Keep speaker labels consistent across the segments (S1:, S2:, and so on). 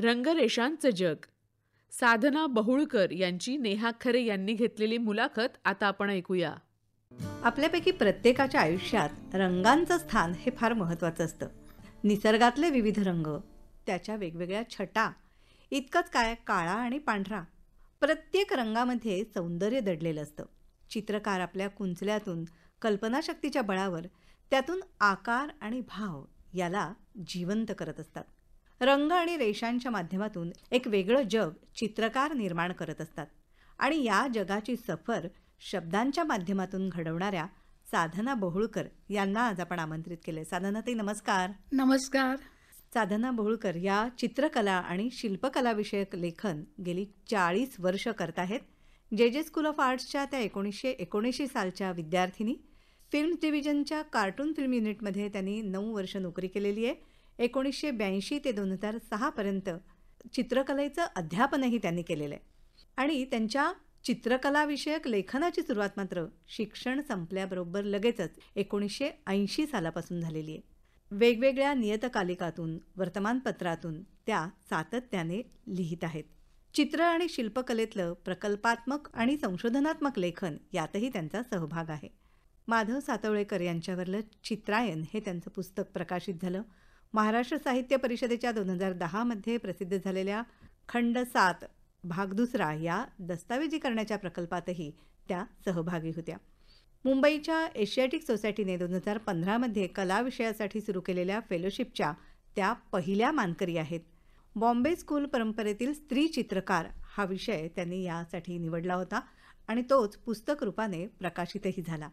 S1: रंगरेषांचं जग. साधना बहुळकर यांची नेहा खरे यांनी घेतलेली मुलाखत आता आपण ऐकूया.
S2: आपल्यापैकी प्रत्येकाच्या आयुष्यात रंगांचं स्थान हे फार महत्त्वाचं असतं. निसर्गातले विविध रंग, त्याच्या वेगवेगळ्या छटा, इतकंच काय काळा आणि पांढरा, प्रत्येक रंगामध्ये सौंदर्य दडलेलं असतं. चित्रकार आपल्या कुंचल्यातून, कल्पनाशक्तीच्या बळावर त्यातून आकार आणि भाव याला जिवंत करत असतात. रंग आणि रेषांच्या माध्यमातून एक वेगळं जग चित्रकार निर्माण करत असतात. आणि या जगाची सफर शब्दांच्या माध्यमातून घडवणाऱ्या साधना बहुळकर यांना आज आपण आमंत्रित केले. साधनाताई, नमस्कार.
S3: नमस्कार.
S2: साधना बहुळकर या चित्रकला आणि शिल्पकला विषयक लेखन गेली 40 वर्ष करत आहेत. जे स्कूल ऑफ आर्ट्सच्या त्या 1979 सालच्या विद्यार्थिनी. फिल्म डिव्हिजनच्या कार्टून फिल्म युनिटमध्ये त्यांनी 9 वर्ष नोकरी केलेली आहे. 1982 ते 2006 पर्यंत चित्रकलेचं अध्यापनही त्यांनी केलेलं आहे. आणि त्यांच्या चित्रकलाविषयक लेखनाची सुरुवात मात्र शिक्षण संपल्याबरोबर लगेचच 1980 सालापासून झालेली आहे. वेगवेगळ्या नियतकालिकातून, वर्तमानपत्रातून त्या सातत्याने लिहित आहेत. चित्र आणि शिल्पकलेतलं प्रकल्पात्मक आणि संशोधनात्मक लेखन यातही त्यांचा सहभाग आहे. माधव सातवळेकर यांच्यावरलं चित्रायन हे त्यांचं पुस्तक प्रकाशित झालं. महाराष्ट्र साहित्य परिषदेच्या 2010 मध्ये प्रसिद्ध झालेल्या खंड 7 भाग 2 या दस्तऐवजीकरणाच्या प्रकल्पातही त्या सहभागी होत्या. मुंबईच्या एशियाटिक सोसायटीने 2015 मध्ये कला विषयासाठी सुरू केलेल्या फेलोशिपच्या त्या पहिल्या मानकरी आहेत. बॉम्बे स्कूल परंपरेतील स्त्री चित्रकार हा विषय त्यांनी यासाठी निवडला होता आणि तोच पुस्तक रूपाने प्रकाशितही झाला.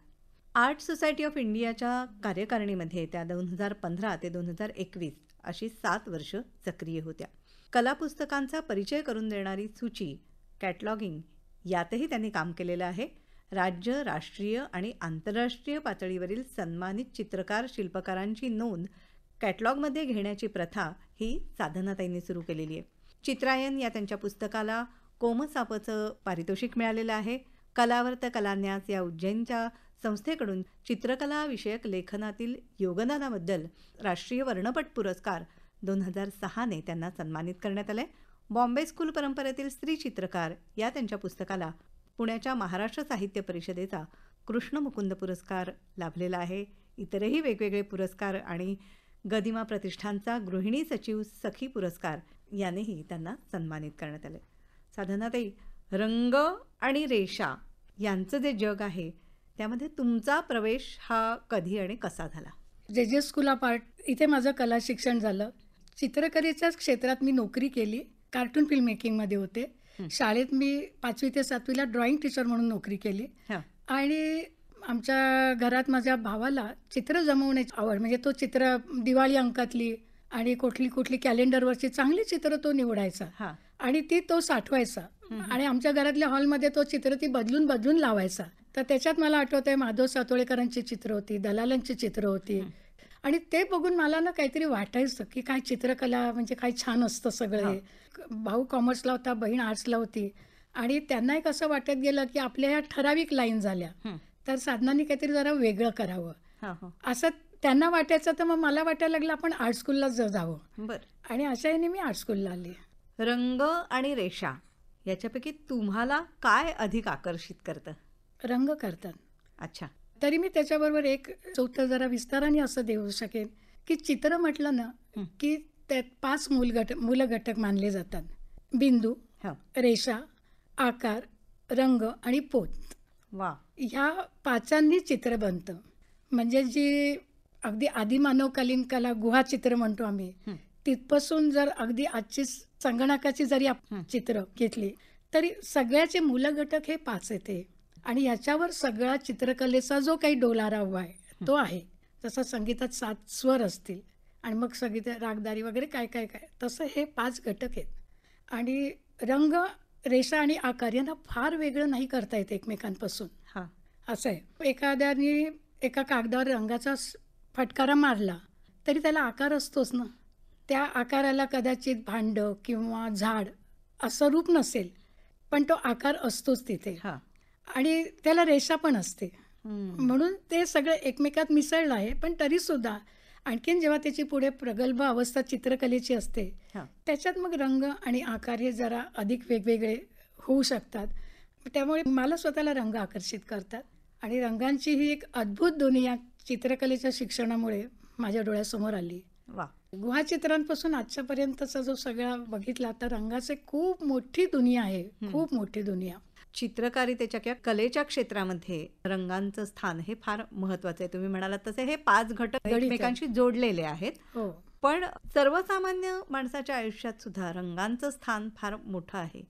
S2: आर्ट सोसायटी ऑफ इंडियाच्या कार्यकारिणीमध्ये त्या 2015 ते 2021 अशी 7 वर्ष सक्रिय होत्या. कला पुस्तकांचा परिचय करून देणारी सूची, कॅटलॉगिंग यातही त्यांनी काम केलेलं आहे. राज्य, राष्ट्रीय आणि आंतरराष्ट्रीय पातळीवरील सन्मानित चित्रकार शिल्पकारांची नोंद कॅटलॉगमध्ये घेण्याची प्रथा ही साधनाताईंनी सुरू केलेली आहे. चित्रायन या त्यांच्या पुस्तकाला कोमसापचं पारितोषिक मिळालेलं आहे. कलावर्त कलान्यास या उज्जैनच्या संस्थेकडून चित्रकला विषयक लेखनातील योगदानाबद्दल राष्ट्रीय वर्णपट पुरस्कार 2006 ने त्यांना सन्मानित करण्यात आले. बॉम्बे स्कूल परंपरेतील स्त्री चित्रकार या त्यांच्या पुस्तकाला पुण्याच्या महाराष्ट्र साहित्य परिषदेचा कृष्ण मुकुंद पुरस्कार लाभलेला आहे. इतरही वेगवेगळे पुरस्कार आणि गदिमा प्रतिष्ठानचा गृहिणी सचिव सखी पुरस्कार यानेही त्यांना सन्मानित करण्यात आले. साधनाताई, रंग आणि रेषा यांचं जे जग आहे त्यामध्ये तुमचा प्रवेश हा कधी आणि कसा झाला?
S3: जे स्कूल ऑफ आर्ट इथे माझं कला शिक्षण झालं. चित्रकलेच्याच क्षेत्रात मी नोकरी केली. कार्टून फिल्म मेकिंगमध्ये होते. शाळेत मी 5वी ते 7वीला ड्रॉइंग टीचर म्हणून नोकरी केली. आणि आमच्या घरात माझ्या भावाला चित्र जमवण्याची आवड, म्हणजे तो चित्र दिवाळी अंकातली आणि कुठली कॅलेंडरवरची चांगली चित्र तो निवडायचा आणि ती तो साठवायचा आणि आमच्या घरातल्या हॉलमध्ये तो चित्र ती बदलून लावायचा. तर त्याच्यात मला आठवत आहे माधव सातोळेकरांची चित्र होती, दलालांची चित्र होती. आणि ते बघून मला ना काहीतरी वाटायचं की काय चित्रकला म्हणजे काय छान असतं सगळे. भाऊ कॉमर्सला होता, बहीण आर्ट्सला होती. आणि त्यांना एक असं वाटत गेलं की आपल्या ह्या ठराविक लाईन झाल्या तर साधनांनी काहीतरी जरा वेगळं करावं असं त्यांना वाटायचं. तर मग मला वाटायला लागलं आपण आर्ट स्कूलला जावं. आणि अशा याने मी आर्ट स्कूलला आली.
S2: रंग आणि रेषा याच्यापैकी तुम्हाला काय अधिक आकर्षित करतं?
S3: रंग करतात.
S2: अच्छा.
S3: तरी मी त्याच्याबरोबर एक उत्तर जरा विस्ताराने असं देऊ शकेन की चित्र म्हटलं ना की त्यात 5 मूल घटक मानले जातात. बिंदू, रेषा, आकार, रंग आणि पोत.
S2: वा.
S3: ह्या 5 चित्र बनतं. म्हणजे जी अगदी आदिमानवकालीन कला गुहाचित्र म्हणतो आम्ही, तिथपासून जर अगदी आजची संगणकाची जरी चित्र घेतली तरी सगळ्याचे मूल घटक हे 5 येते. आणि ह्याच्यावर सगळा चित्रकलेचा जो काही डोलारा उभा आहे तो आहे. जसं संगीतात 7 स्वर असतील आणि मग संगीत रागदारी वगैरे काय काय काय तसं हे 5 घटक आहेत. आणि रंग, रेषा आणि आकार यांना फार वेगळं नाही करता येत एकमेकांपासून. असं आहे. एखाद्याने एका कागदावर रंगाचा फटकारा मारला तरी त्याला आकार असतोच ना. त्या आकाराला कदाचित भांडं किंवा झाड असं रूप नसेल पण तो आकार असतोच तिथे. आणि त्याला रेषा पण असते. म्हणून ते सगळं एकमेकात मिसळलं आहे. पण तरीसुद्धा आणखीन जेव्हा त्याची पुढे प्रगल्भ अवस्था चित्रकलेची असते,
S2: हां.
S3: त्याच्यात मग रंग आणि आकार हे जरा अधिक वेगवेगळे होऊ शकतात. त्यामुळे मला स्वतःला रंग आकर्षित करतात आणि रंगांची ही एक अद्भुत दुनिया चित्रकलेच्या शिक्षणामुळे माझ्या डोळ्यासमोर आली.
S2: वा.
S3: गुहाचित्रांपासून आजच्यापर्यंतचा जो सगळा बघितला तर रंगाचे खूप मोठी दुनिया आहे, खूप मोठी दुनिया.
S2: चित्रकारितेच्या किंवा कलेच्या क्षेत्रामध्ये रंगांचं स्थान हे फार महत्वाचं आहे. तुम्ही म्हणालात तसे हे 5 घटक
S3: गणित आहे.
S2: एकमेकांशी जोडलेले आहेत.
S3: हो,
S2: पण सर्वसामान्य माणसाच्या आयुष्यात सुद्धा रंगांचं स्थान फार मोठं आहे.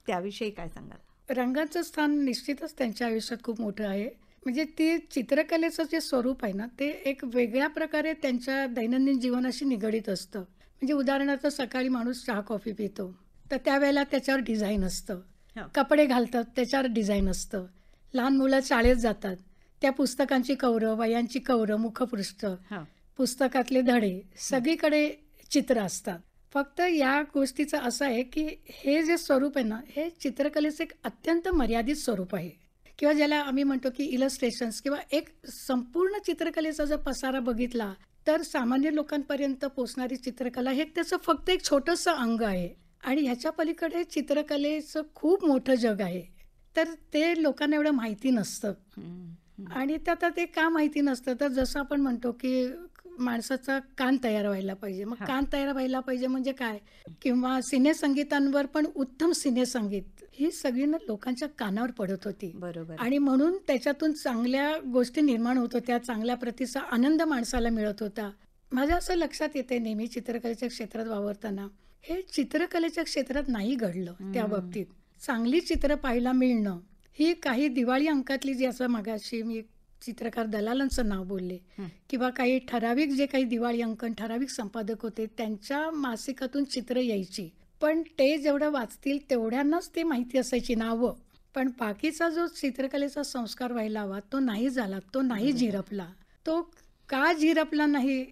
S2: त्याविषयी काय सांगाल?
S3: रंगाचं स्थान निश्चितच त्यांच्या आयुष्यात खूप मोठं आहे. म्हणजे ते चित्रकलेचं जे स्वरूप आहे ना, ते एक वेगळ्या प्रकारे त्यांच्या दैनंदिन जीवनाशी निगडीत असतं. म्हणजे उदाहरणार्थ सकाळी माणूस चहा कॉफी पितो, तर त्यावेळेला त्याच्यावर डिझाईन असतं.
S2: हां.
S3: कपडे घालतात त्याच्यावर डिझाईन असतं. लहान मुलं शाळेत जातात, त्या पुस्तकांची कवरं, वह्यांची कवरं, मुखपृष्ठ,
S2: हां.
S3: पुस्तकातले धडे, सगळीकडे चित्र असतात. फक्त या गोष्टीचं असं आहे की हे जे स्वरूप आहे ना, हे चित्रकलेचं एक अत्यंत मर्यादित स्वरूप आहे. किंवा ज्याला आम्ही म्हणतो की इलस्ट्रेशन्स किंवा एक संपूर्ण चित्रकलेचा जर पसारा बघितला तर सामान्य लोकांपर्यंत पोचणारी चित्रकला हे त्याचं फक्त एक छोटंसं अंग आहे. आणि ह्याच्या पलीकडे चित्रकलेचं खूप मोठं जग आहे. तर ते लोकांना एवढं माहिती नसतं. आणि आता ते का माहिती नसतं, तर जसं आपण म्हणतो की माणसाचा कान तयार व्हायला पाहिजे. मग कान तयार व्हायला पाहिजे म्हणजे काय, किंवा सिनेसंगीतांवर पण उत्तम सिनेसंगीत ही सगळी ना लोकांच्या कानावर पडत होती.
S2: बरोबर.
S3: आणि म्हणून त्याच्यातून चांगल्या गोष्टी निर्माण होत होत्या, चांगल्या प्रतीचा आनंद माणसाला मिळत होता. माझ्या असं लक्षात येते नेहमी चित्रकलेच्या क्षेत्रात वावरताना, हे चित्रकलेच्या क्षेत्रात नाही घडलं. त्या बाबतीत चांगली चित्र पाहायला मिळणं ही काही दिवाळी अंकातली जी, असं मागाशी मी चित्रकार दलालांचं नाव बोलले, किंवा काही ठराविक जे काही दिवाळी अंकन ठराविक संपादक होते त्यांच्या मासिकातून चित्र यायची. पण ते जेवढं वाचतील तेवढ्यांनाच ते माहिती असायची नावं. पण बाकीचा जो चित्रकलेचा संस्कार व्हायला हवा तो नाही झाला, तो नाही झिरपला. तो का झिरपला नाही?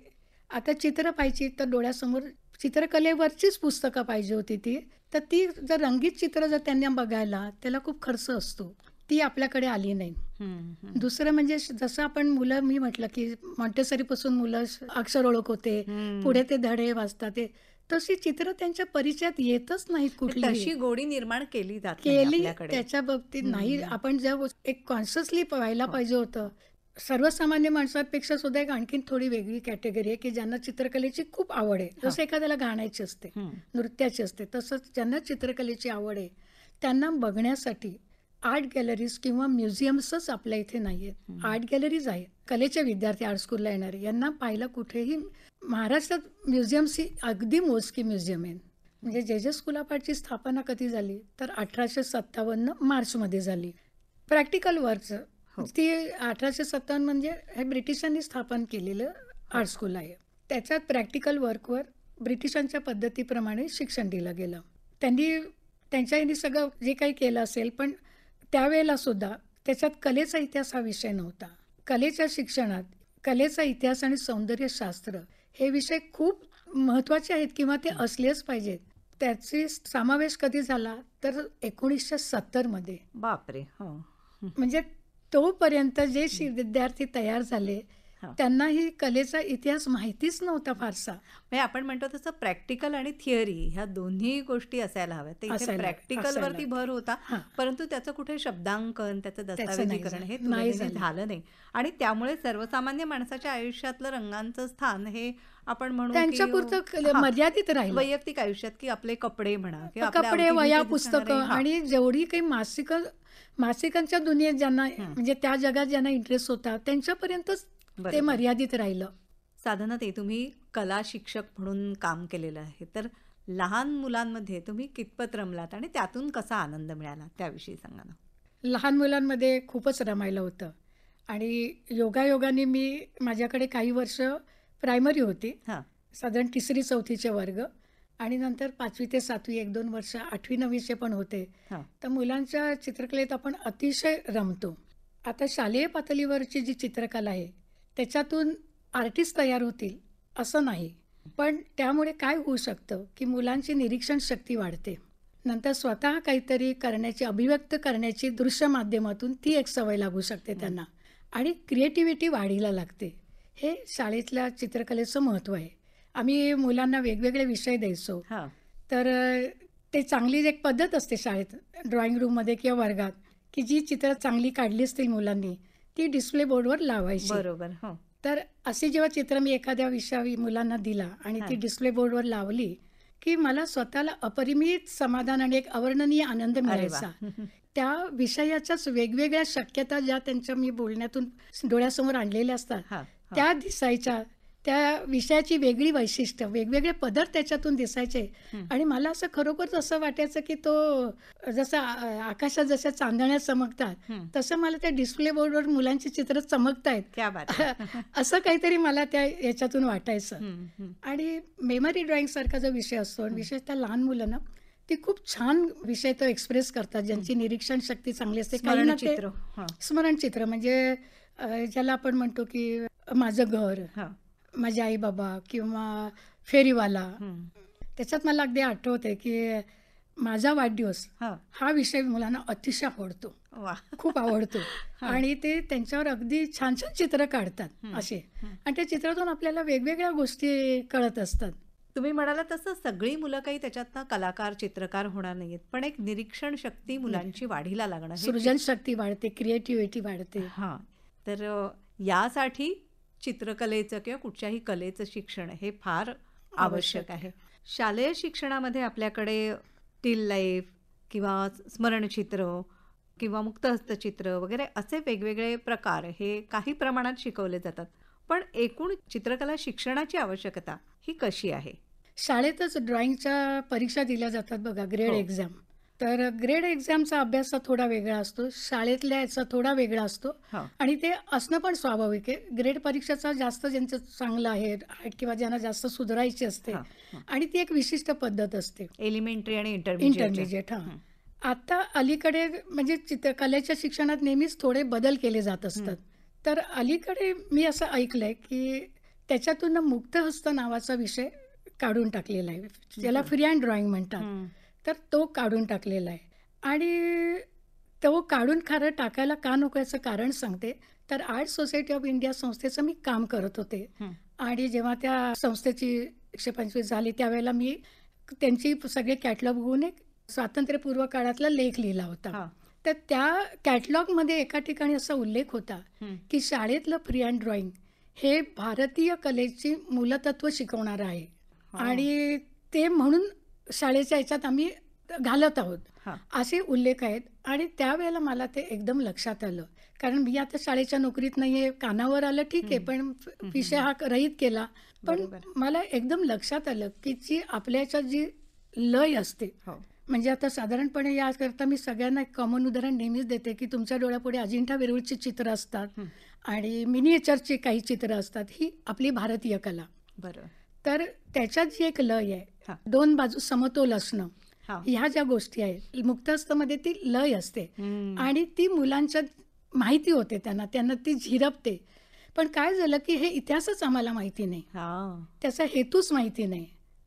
S3: आता चित्र पाहिजे तर डोळ्यासमोर चित्रकलेवरचीच पुस्तकं पाहिजे होती ती. तर ती जर रंगीत चित्र जर त्यांना बघायला त्याला खूप खर्च असतो, ती आपल्याकडे आली नाही. दुसरं म्हणजे जसं आपण मुलं, मी म्हटलं की मॉन्टेसरीपासून मुलं अक्षर ओळख होते, पुढे ते धडे वाचतात, ते तशी चित्र त्यांच्या परिचयात येतच नाहीत कुठली.
S2: तशी गोडी निर्माण केली जात नाही
S3: केली
S2: आपल्याकडे.
S3: त्याच्या बाबतीत नाही. आपण ज्या एक कॉन्शियसली व्हायला पाहिजे होतं. सर्वसामान्य माणसांपेक्षा सुद्धा एक आणखीन थोडी वेगळी कॅटेगरी आहे की ज्यांना चित्रकलेची खूप आवड आहे. जसं एखाद्याला गाण्याची असते, नृत्याची असते, तसंच ज्यांना चित्रकलेची आवड आहे त्यांना बघण्यासाठी आर्ट गॅलरीज किंवा म्युझियम्सच आपल्या इथे नाही आहेत. आर्ट गॅलरीज आहेत. कलेचे विद्यार्थी आर्ट स्कूलला येणारे यांना पाहायला कुठेही महाराष्ट्रात म्युझियम्स ही अगदी मोजकी म्युझियम आहेत. म्हणजे जे स्कूल ऑफ आर्टची स्थापना कधी झाली तर 1857 मार्चमध्ये झाली. प्रॅक्टिकल वर्कचं ती 1857 म्हणजे हे ब्रिटिशांनी स्थापन केलेलं आर्ट स्कूल आहे. त्याच्यात प्रॅक्टिकल वर्कवर ब्रिटिशांच्या पद्धतीप्रमाणे शिक्षण दिलं गेलं. त्यांच्या यांनी सगळं जे काही केलं असेल, पण त्यावेळेला सुद्धा त्याच्यात कलेचा इतिहास हा विषय नव्हता. कलेच्या शिक्षणात कलेचा इतिहास आणि सौंदर्यशास्त्र हे विषय खूप महत्त्वाचे आहेत किंवा ते असलेच पाहिजेत. त्याची समावेश कधी झाला तर 1970 मध्ये.
S2: बापरे. हो.
S3: म्हणजे तोपर्यंत जे विद्यार्थी तयार झाले त्यांना ही कलेचा इतिहास माहितीच नव्हता फारसा.
S2: म्हणजे आपण म्हणतो तसं प्रॅक्टिकल आणि थिअरी ह्या दोन्ही गोष्टी असायला हव्यात. इथे प्रॅक्टिकल वरती भर होता, परंतु त्याचं कुठे शब्दांकन, त्याचं दस्तावेजीकरण हे झालं नाही. आणि त्यामुळे सर्वसामान्य माणसाच्या आयुष्यातलं रंगांचं स्थान हे आपण म्हणू
S3: त्यांच्यापुरतं मर्यादित राहील.
S2: वैयक्तिक आयुष्यात की आपले कपडे म्हणा किंवा
S3: कपडे, वह्या, पुस्तकं आणि जेवढी काही मासिकांच्या दुनियेत ज्यांना म्हणजे त्या जगात ज्यांना इंटरेस्ट होता त्यांच्यापर्यंतच ते मर्यादित राहिलं.
S2: साधना, ते तुम्ही कला शिक्षक म्हणून काम केलेलं आहे, तर लहान मुलांमध्ये तुम्ही कितपत रमलात आणि त्यातून कसा आनंद मिळाला त्याविषयी सांगा ना.
S3: लहान मुलांमध्ये खूपच रमायला होतं आणि योगायोगाने माझ्याकडे काही वर्ष प्रायमरी होती, साधारण 3री-4थीचे वर्ग, आणि नंतर 5वी ते 7वी 1-2 वर्ष 8वी-9वीचे पण होते. तर मुलांच्या चित्रकलेत आपण अतिशय रमतो. आता शालेय पातळीवरची जी चित्रकला आहे त्याच्यातून आर्टिस्ट तयार होतील असं नाही, पण त्यामुळे काय होऊ शकतं की मुलांची निरीक्षण शक्ती वाढते. नंतर स्वतः काहीतरी करण्याची, अभिव्यक्त करण्याची दृश्य माध्यमातून ती एक सवय लागू शकते त्यांना, आणि क्रिएटिव्हिटी वाढीला लागते. हे शाळेतल्या चित्रकलेचं महत्त्व आहे. आम्ही मुलांना वेगवेगळे विषय द्यायचो.
S2: हां.
S3: तर ते चांगली एक पद्धत असते शाळेत ड्रॉइंग रूममध्ये किंवा वर्गात, की जी चित्र चांगली काढली असतील मुलांनी ती डिस्प्ले बोर्डवर लावायची.
S2: बरोबर. हो.
S3: तर अशी जेव्हा चित्र मी एखाद्या विषयावी मुलांना दिला आणि ती
S2: हां.
S3: डिस्प्ले बोर्डवर लावली, की मला स्वतःला अपरिमित समाधान आणि एक अवर्णनीय आनंद
S2: अरे वा.
S3: मिळायचा. त्या विषयाच्याच वेगवेगळ्या शक्यता ज्या त्यांच्या मी बोलण्यातून डोळ्यासमोर आणलेल्या असतात
S2: हां. हां.
S3: त्या दिसायच्या. त्या विषयाची वेगळी वैशिष्ट्य, वेगवेगळे पदार्थ त्याच्यातून दिसायचे.
S2: हं.
S3: आणि मला असं खरोखरच असं वाटायचं की तो जसं आकाशात जशा चांदण्या चमकतात,
S2: हं.
S3: तसं मला त्या डिस्प्ले बोर्डवर मुलांची चित्र चमकतायत.
S2: क्या बात है.
S3: असं काहीतरी मला त्या याच्यातून वाटायचं.
S2: हं, हं.
S3: आणि मेमरी ड्रॉइंग सारखा जो विषय असतो, आणि विशेषतः लहान मुलांना ती खूप छान विषय तो एक्सप्रेस करतात, ज्यांची निरीक्षण शक्ती चांगली असते. काही ना ते
S2: स्मरणचित्र. हां.
S3: स्मरणचित्र म्हणजे ज्याला आपण म्हणतो की माझं घर,
S2: हां.
S3: माझे आई बाबा किंवा फेरीवाला.
S2: हं.
S3: त्याच्यात मला अगदी आठवते की माझा वाढदिवस
S2: हां.
S3: हा विषय मुलांना अतिशय आवडतो,
S2: वा.
S3: खूप आवडतो. आणि ते त्यांच्यावर अगदी छान छान चित्र काढतात असे. आणि त्या चित्रातून आपल्याला वेगवेगळ्या गोष्टी कळत असतात.
S2: तुम्ही म्हणाला तसं सगळी मुलं काही त्याच्यातनं कलाकार, चित्रकार होणार नाहीयेत, पण एक निरीक्षण शक्ती मुलांची वाढीला लागणं हे
S3: सृजनशक्ती वाढते, क्रिएटिव्हिटी वाढते.
S2: हां. तर यासाठी चित्रकलेचं किंवा कुठच्याही कलेचं शिक्षण हे फार आवश्यक आहे. शालेय शिक्षणामध्ये आपल्याकडे स्टील लाईफ किंवा स्मरणचित्र किंवा मुक्तहस्तचित्र वगैरे असे वेगवेगळे प्रकार हे काही प्रमाणात शिकवले जातात. पण एकूण चित्रकला शिक्षणाची आवश्यकता ही कशी आहे?
S3: शाळेतच ड्रॉइंगच्या परीक्षा दिल्या जातात बघा, ग्रेड
S2: हो.
S3: एक्झाम. तर ग्रेड एक्झामचा अभ्यास हा थोडा वेगळा असतो, शाळेतल्या याचा थोडा वेगळा असतो.
S2: हां.
S3: आणि ते असणं पण स्वाभाविक आहे. ग्रेड परीक्षेचा जास्त ज्यांचं चांगलं आहे किंवा ज्यांना जास्त सुधारायची असते,
S2: हां, हां.
S3: आणि ती एक विशिष्ट पद्धत असते.
S2: एलिमेंटरी आणि इंटरमिजिएट.
S3: इंटरमिजिएट. आता अलीकडे म्हणजे चित्रकलेच्या शिक्षणात नेहमीच थोडे बदल केले जात असतात. तर अलीकडे मी असं ऐकलंय की त्याच्यातून मुक्तहस्त नावाचा विषय काढून टाकलेला आहे, ज्याला फ्री हँड ड्रॉइंग म्हणतात. तर तो काढून टाकलेला आहे. आणि तो काढून खरं टाकायला का नको याचं कारण सांगते. तर आर्ट सोसायटी ऑफ इंडिया संस्थेचं मी काम करत होते. आणि जेव्हा त्या संस्थेची 125 झाली त्यावेळेला मी त्यांची सगळे कॅटलॉग बघून एक स्वातंत्र्यपूर्व काळातला लेख लिहिला होता. तर त्या कॅटलॉगमध्ये एका ठिकाणी असा उल्लेख होता की शाळेतलं फ्री हँड ड्रॉइंग हे भारतीय कलेची मूलतत्व शिकवणारं आहे. आणि ते म्हणून शाळेच्या याच्यात आम्ही घालत आहोत, असे उल्लेख आहेत. आणि त्यावेळेला मला ते एकदम लक्षात आलं, कारण मी आता शाळेच्या नोकरीत नाहीये, कानावर आलं ठीक आहे, पण विषय हा रहित केला. पण मला एकदम लक्षात आलं की जी आपल्याच्या जी लय असते, म्हणजे आता साधारणपणे याकरता मी सगळ्यांना एक कॉमन उदाहरण नेहमीच देते की तुमच्या डोळ्यापुढे अजिंठा वेरूळची चित्र असतात आणि मिनिएचरची काही चित्र असतात. ही आपली भारतीय कला.
S2: बरं.
S3: तर त्याच्यात जी एक लय आहे, दोन बाजू समतोल असणं, ह्या ज्या गोष्टी आहेत, मुक्तहस्तमध्ये ती लय असते. आणि ती मुलांच्या माहिती होते, त्यांना ती झिरपते. पण काय झालं की हे इतिहासच आम्हाला माहिती नाही, त्याचा हेतूच माहिती नाही.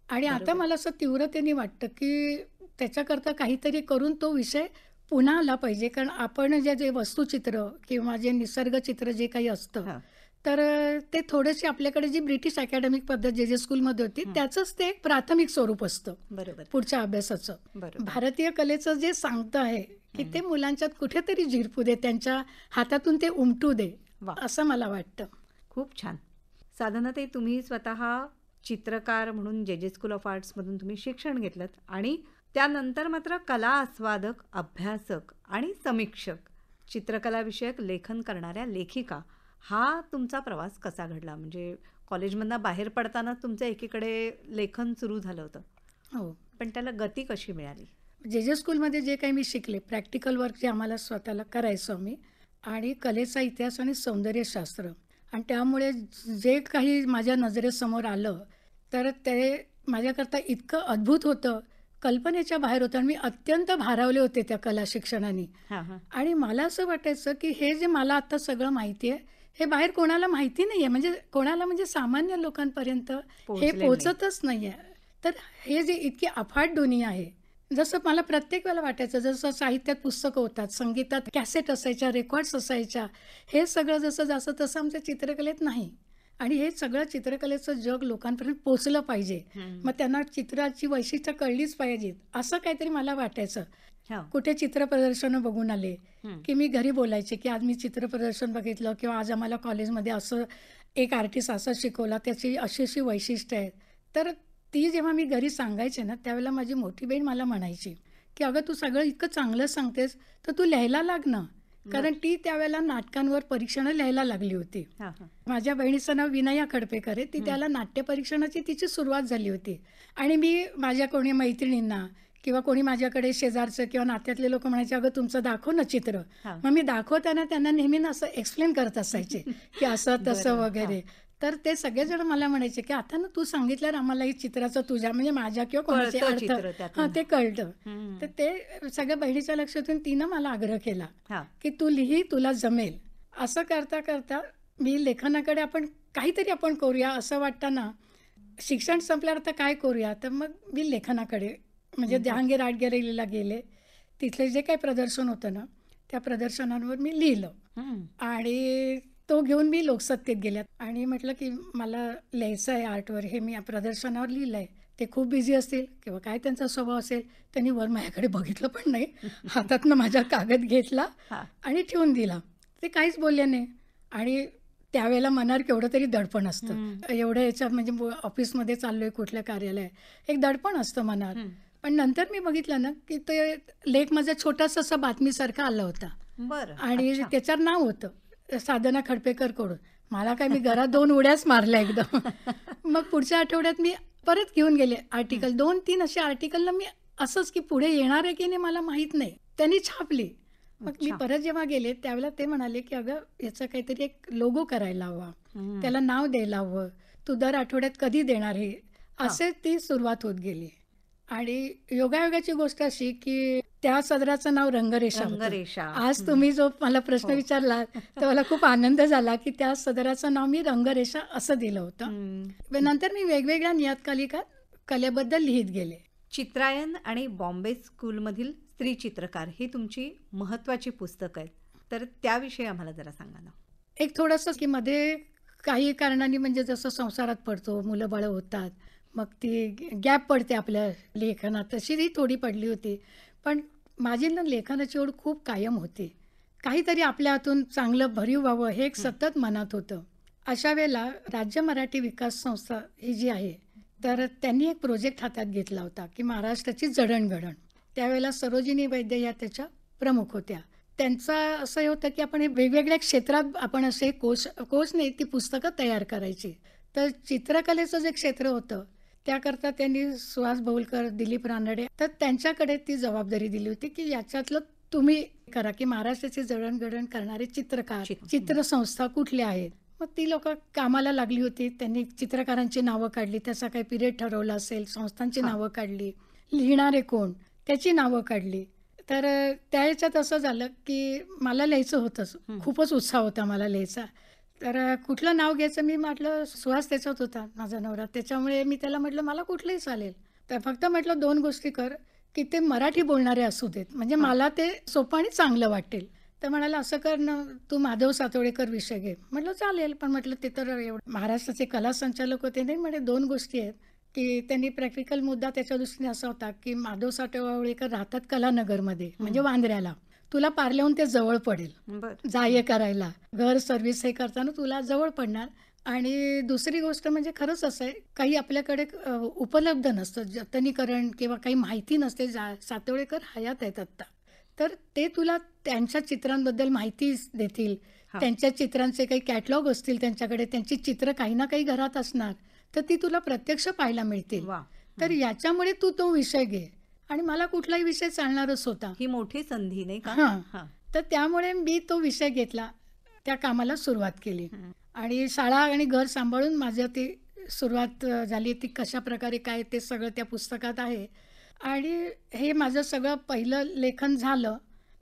S3: आणि आता मला असं तीव्रतेने वाटतं की त्याच्याकरता काहीतरी करून तो विषय पुन्हा आला पाहिजे. कारण आपण जे वस्तुचित्र किंवा जे निसर्गचित्र जे काही असतं, तर ते थोडेसे आपल्याकडे जी ब्रिटिश अकॅडमिक पद्धत जे स्कूलमध्ये होती त्याचंच ते एक प्राथमिक स्वरूप असतं.
S2: बरोबर.
S3: पुढच्या अभ्यासाचं. भारतीय कलेचं जे सांगतं आहे की ते मुलांच्यात कुठेतरी झिरपू दे, त्यांच्या हातातून ते उमटू दे, असं मला वाटतं.
S2: खूप छान. साधनाताई, तुम्ही स्वतः चित्रकार म्हणून जे स्कूल ऑफ आर्ट्समधून तुम्ही शिक्षण घेतलं आणि त्यानंतर मात्र कला आस्वादक, अभ्यासक आणि समीक्षक, चित्रकलाविषयक लेखन करणाऱ्या लेखिका, हा तुमचा प्रवास कसा घडला? म्हणजे कॉलेजमधनं बाहेर पडताना तुमचं एकीकडे लेखन सुरू झालं होतं,
S3: हो,
S2: पण त्याला गती कशी मिळाली?
S3: जे स्कूलमध्ये जे काही मी शिकले, प्रॅक्टिकल वर्क जे आम्हाला स्वतःला करायचो आम्ही, आणि कलेचा इतिहास आणि सौंदर्यशास्त्र, आणि त्यामुळे जे काही माझ्या नजरेसमोर आलं तर ते माझ्याकरता इतकं अद्भुत होतं, कल्पनेच्या बाहेर होतं. आणि मी अत्यंत भारावले होते त्या कला शिक्षणाने. आणि मला असं वाटायचं की हे जे मला आता सगळं माहिती आहे हे बाहेर कोणाला माहिती नाही आहे, म्हणजे कोणाला, म्हणजे सामान्य लोकांपर्यंत हे पोचतच नाही आहे. तर हे जे इतकी अफाट दुनिया आहे, जसं मला प्रत्येक वेळेला वाटायचं, जसं साहित्यात पुस्तकं होतात, संगीतात कॅसेट असायच्या, रेकॉर्ड्स असायच्या, हे सगळं जसं तसं आमच्या चित्रकलेत नाही. आणि हे सगळं चित्रकलेचं जग लोकांपर्यंत पोचलं पाहिजे. मग त्यांना चित्राची वैशिष्ट्य कळलीच पाहिजेत असं काहीतरी मला वाटायचं. कुठे चित्र प्रदर्शनं बघून आले की मी घरी बोलायचे की आज मी चित्र प्रदर्शन बघितलं किंवा आज आम्हाला कॉलेजमध्ये असं एक आर्टिस्ट असं शिकवला, त्याची अशी अशी वैशिष्ट्य आहेत. तर ती जेव्हा मी घरी सांगायचे ना त्यावेळेला माझी मोठी बहीण मला म्हणायची की अगं तू सगळं इतकं चांगलं सांगतेस तर तू लिहायला लाग ना. कारण ती त्यावेळेला नाटकांवर परीक्षणं लिहायला लागली होती. माझ्या बहिणीचं नाव विनया खडपेकर आहे. ती त्याला नाट्य परीक्षणाची तिची सुरुवात झाली होती आणि मी माझ्या कोणी मैत्रिणींना किंवा कोणी माझ्याकडे शेजारचं किंवा नात्यातले लोक म्हणायचे अगं तुमचं दाखव ना चित्र. मग मी दाखवताना त्यांना नेहमी असं एक्सप्लेन करत असायचे की असं तसं वगैरे. तर ते सगळेजण मला म्हणायचे की आता ना तू सांगितल्यावर आम्हाला ही चित्राचं तुझ्या म्हणजे माझ्या किंवा कोणाचे अर्थ ते कळतं. तर ते सगळ्या बहिणीच्या लक्षातून तिनं मला आग्रह केला की तू लिही, तुला जमेल. असं करता करता मी लेखनाकडे आपण काहीतरी आपण करूया असं वाटतं. शिक्षण संपल्यावर आता काय करूया, तर मग मी लेखनाकडे म्हणजे जहांगीर आर्ट गॅलरीला गेले. तिथले जे काही प्रदर्शन होतं ना त्या प्रदर्शनांवर मी लिहिलं आणि तो घेऊन मी लोकसत्तेत गेले आणि म्हटलं की मला लिहायचं आहे आर्टवर, हे मी प्रदर्शनावर लिहिलं आहे. ते खूप बिझी असतील किंवा काय त्यांचा स्वभाव असेल, त्यांनी वर माझ्याकडे बघितलं पण नाही. हातातनं माझा कागद घेतला आणि ठेवून दिला. ते काहीच बोलले नाही. आणि त्यावेळेला मनावर केवढं तरी दडपण असतं. एवढं याच्यात म्हणजे ऑफिसमध्ये चाललोय कुठल्या कार्यालयात एक दडपण असतं मनावर. पण नंतर मी बघितलं ना की ते लेख माझा छोटासा असा बातमीसारखा आला होता आणि त्याच्यावर नाव होतं साधना खडपेकर कडून. मला काय मी घरात 2 उड्याच मारल्या एकदम. मग पुढच्या आठवड्यात मी परत घेऊन गेले आर्टिकल, 2-3 असे आर्टिकलला मी असंच की पुढे येणार आहे की नाही मला माहीत नाही, त्यांनी छापली. मग मी परत जेव्हा गेले त्यावेळेला ते म्हणाले की अगं याचा काहीतरी एक लोगो करायला हवा, त्याला नाव द्यायला हवं, तू दर आठवड्यात कधी देणार हे, असे ती सुरुवात होत गेली. आणि योगायोगाची गोष्ट अशी की त्या सदराचं नाव रंगरेषा. आज तुम्ही जो मला प्रश्न विचारला तर मला खूप आनंद झाला की त्या सदराचं नाव मी रंगरेषा असं दिलं होतं. नंतर मी वेगवेगळ्या नियतकालिकात कलेबद्दल लिहित गेले.
S2: चित्रायन आणि बॉम्बे स्कूलमधील स्त्री चित्रकार ही तुमची महत्वाची पुस्तकं आहेत, तर त्याविषयी आम्हाला जरा सांगा ना.
S3: एक थोडंसं की मध्ये काही कारणांनी म्हणजे जसं संसारात पडतो, मुलं बाळं होतात, मग ती गॅप पडते आपल्या लेखनात, तशीही थोडी पडली होती. पण माझी ना लेखनाची ओढ खूप कायम होती. काहीतरी आपल्या हातून चांगलं भरीव व्हावं हे एक सतत मनात होतं. अशा वेळेला राज्य मराठी विकास संस्था ही जी आहे तर त्यांनी एक प्रोजेक्ट हातात घेतला होता की महाराष्ट्राची जडणघडण. त्यावेळेला सरोजिनी वैद्य या त्याच्या प्रमुख होत्या. त्यांचं असं होतं की आपण वेगवेगळ्या क्षेत्रात आपण असे कोश नाही ती पुस्तकं तयार करायची. तर चित्रकलेचं जे क्षेत्र होतं त्याकरता त्यांनी सुहास भौलकर, दिलीप रानडे तर त्यांच्याकडे ती जबाबदारी दिली होती की याच्यातलं तुम्ही करा की महाराष्ट्राची जडणघडण करणारे चित्रकार, चित्रसंस्था कुठल्या आहेत. मग ती लोक कामाला लागली होती. त्यांनी चित्रकारांची नावं काढली, त्याचा काही पिरियड ठरवला असेल, संस्थांची नावं काढली, लिहिणारे कोण त्याची नावं काढली. तर त्या ह्याच्यात असं झालं की मला लिहायचं होतंच, खूपच उत्साह होता मला लिहायचा. तर कुठलं नाव घ्यायचं मी म्हटलं, सुहास त्याच्यात होता माझा नवरा, त्याच्यामुळे मी त्याला म्हटलं मला कुठलंही चालेल. तर फक्त म्हटलं 2 गोष्टी कर की ते मराठी बोलणारे असू देत, म्हणजे मला ते सोपं आणि चांगलं वाटेल. तर म्हणाला असं कर ना तू माधव सातोळेकर विषय घे. म्हटलं चालेल, पण म्हटलं ते तर एवढं महाराष्ट्राचे कला संचालक होते नाही. म्हणजे 2 गोष्टी आहेत की त्यांनी प्रॅक्टिकल मुद्दा त्याच्या दृष्टीने असा होता की माधव सातोळेकर राहतात कलानगरमध्ये म्हणजे वांद्र्याला, तुला पार्ल्याहून ते जवळ पडेल, जाये करायला घर सर्व्हिस हे करताना तुला जवळ पडणार. आणि दुसरी गोष्ट म्हणजे खरंच असं आहे काही आपल्याकडे उपलब्ध नसतं जतनीकरण किंवा काही माहिती नसते. सातोळेकर हयात आहेत आत्ता, तर ते तुला त्यांच्या चित्रांबद्दल माहिती देतील, त्यांच्या चित्रांचे काही कॅटलॉग असतील त्यांच्याकडे, त्यांची चित्र काही ना काही घरात असणार तर ती तुला प्रत्यक्ष पाहायला मिळतील. तर याच्यामुळे तू तो विषय घे. आणि मला कुठलाही विषय चालणारच होता, ही मोठी संधी नाही का. तर त्यामुळे मी तो विषय घेतला, त्या कामाला सुरुवात केली आणि शाळा आणि घर सांभाळून माझ्या ती सुरुवात झाली. ती कशा प्रकारे काय ते सगळं त्या पुस्तकात आहे. आणि हे माझं सगळं पहिलं लेखन झालं,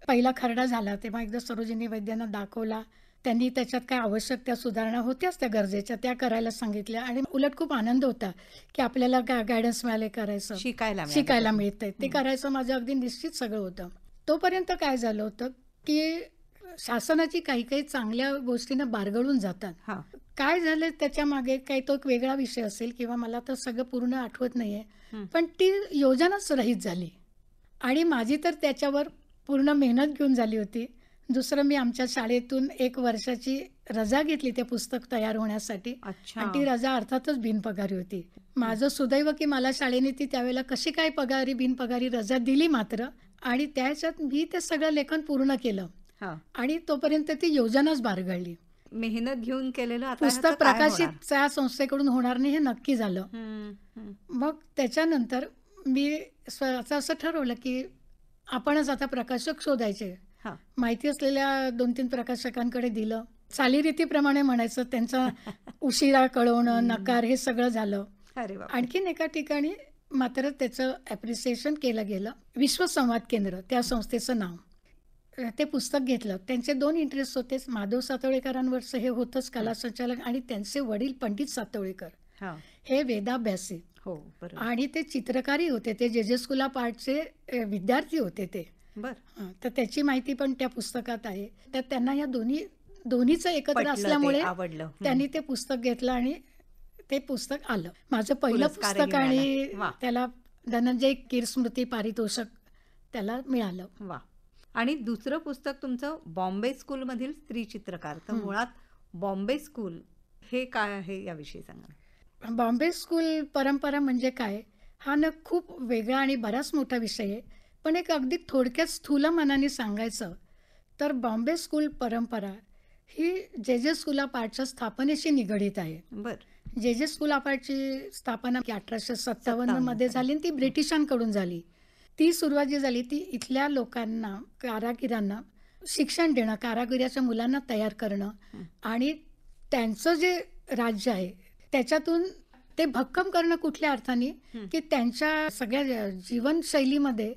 S3: पहिला खरडा झाला तेव्हा एकदा सरोजिनी वैद्यांना दाखवला. त्यांनी त्याच्यात काय आवश्यक त्या सुधारणा होत्याच त्या गरजेच्या, त्या करायला सांगितल्या. आणि उलट खूप आनंद होता की आपल्याला गायडन्स मिळाले, करायचं शिकायला मिळतंय ते करायचं माझं अगदी निश्चित सगळं होतं. तोपर्यंत काय झालं होतं की शासनाची काही काही चांगल्या गोष्टींना बारगळून जातात. काय झालं त्याच्या मागे काही तो एक वेगळा विषय असेल किंवा मला तर सगळं पूर्ण आठवत नाहीये, पण ती योजनाच रहित झाली आणि माझी तर त्याच्यावर पूर्ण मेहनत घेऊन झाली होती. दुसरं मी आमच्या शाळेतून 1 वर्षाची रजा घेतली ते पुस्तक तयार होण्यासाठी
S2: अच्छा.
S3: आणि ती रजा अर्थातच बिनपगारी होती. माझं सुदैव की मला शाळेने ती त्यावेळेला कशी काय बिनपगारी रजा दिली मात्र, आणि त्याच्यात मी ते सगळं लेखन पूर्ण केलं
S2: हा.
S3: आणि तोपर्यंत ती योजनाच बारगळली.
S2: मेहनत घेऊन केलेलं आता
S3: पुस्तक
S2: ह्याचं काय
S3: प्रकाशित
S2: होणार?
S3: त्या संस्थेकडून होणार नाही हे नक्की झालं. मग त्याच्यानंतर मी असं ठरवलं की आपणच आता प्रकाशक शोधायचे.
S2: हा.
S3: माहिती असलेल्या 2-3 प्रकाशकांकडे दिलं. चालीरीतीप्रमाणे म्हणायचं, त्यांचा उशिरा कळवणं, नकार हे सगळं झालं.
S2: अरे बाप.
S3: आणखीन एका ठिकाणी मात्र त्याचं ॲप्रिसिएशन केलं गेलं. विश्वसंवाद केंद्र त्या संस्थेचं नाव. ते पुस्तक घेतलं. त्यांचे 2 इंटरेस्ट होते. माधव सातवळेकरांवरचं हे होतंच कला संचालक, आणि त्यांचे वडील पंडित सातवळेकर
S2: हा.
S3: हे वेदाभ्यासी
S2: हो बरोबर.
S3: आणि ते चित्रकारी होते. ते जे स्कूल ऑफ आर्टचे विद्यार्थी होते ते.
S2: बर.
S3: तर त्याची माहिती पण त्या पुस्तकात आहे. तर त्यांना या दोन्हीचं एकत्र
S2: पटलं ते,
S3: असल्यामुळे
S2: आवडलं.
S3: त्यांनी ते पुस्तक घेतलं आणि ते पुस्तक आलं. माझं पहिलं
S2: पुरस्कारही
S3: पुस्तक आणि
S2: मिळाला. वा.
S3: त्याला धनंजय कीर्स्मृती पारितोषिक त्याला मिळालं.
S2: वा. आणि दुसरं पुस्तक तुमचं बॉम्बे स्कूलमधील स्त्री चित्रकार. तर मुळात बॉम्बे स्कूल हे काय आहे याविषयी सांगा.
S3: बॉम्बे स्कूल परंपरा म्हणजे काय, हा ना खूप वेगळा आणि बराच मोठा विषय आहे. पण एक अगदी थोडक्यात स्थूल मनाने सांगायचं तर बॉम्बे स्कूल परंपरा ही जे स्कूल ऑफ आर्टच्या स्थापनेशी निगडीत आहे.
S2: बर.
S3: जे स्कूल ऑफ आर्टची स्थापना 1857 मध्ये झाली आणि ती ब्रिटिशांकडून झाली. ती सुरुवात जी झाली ती इथल्या लोकांना, कारागिरांना शिक्षण देणं, कारागिराच्या मुलांना तयार करणं आणि त्यांचं जे राज्य आहे त्याच्यातून ते भक्कम करणं. कुठल्या अर्थाने की त्यांच्या सगळ्या जीवनशैलीमध्ये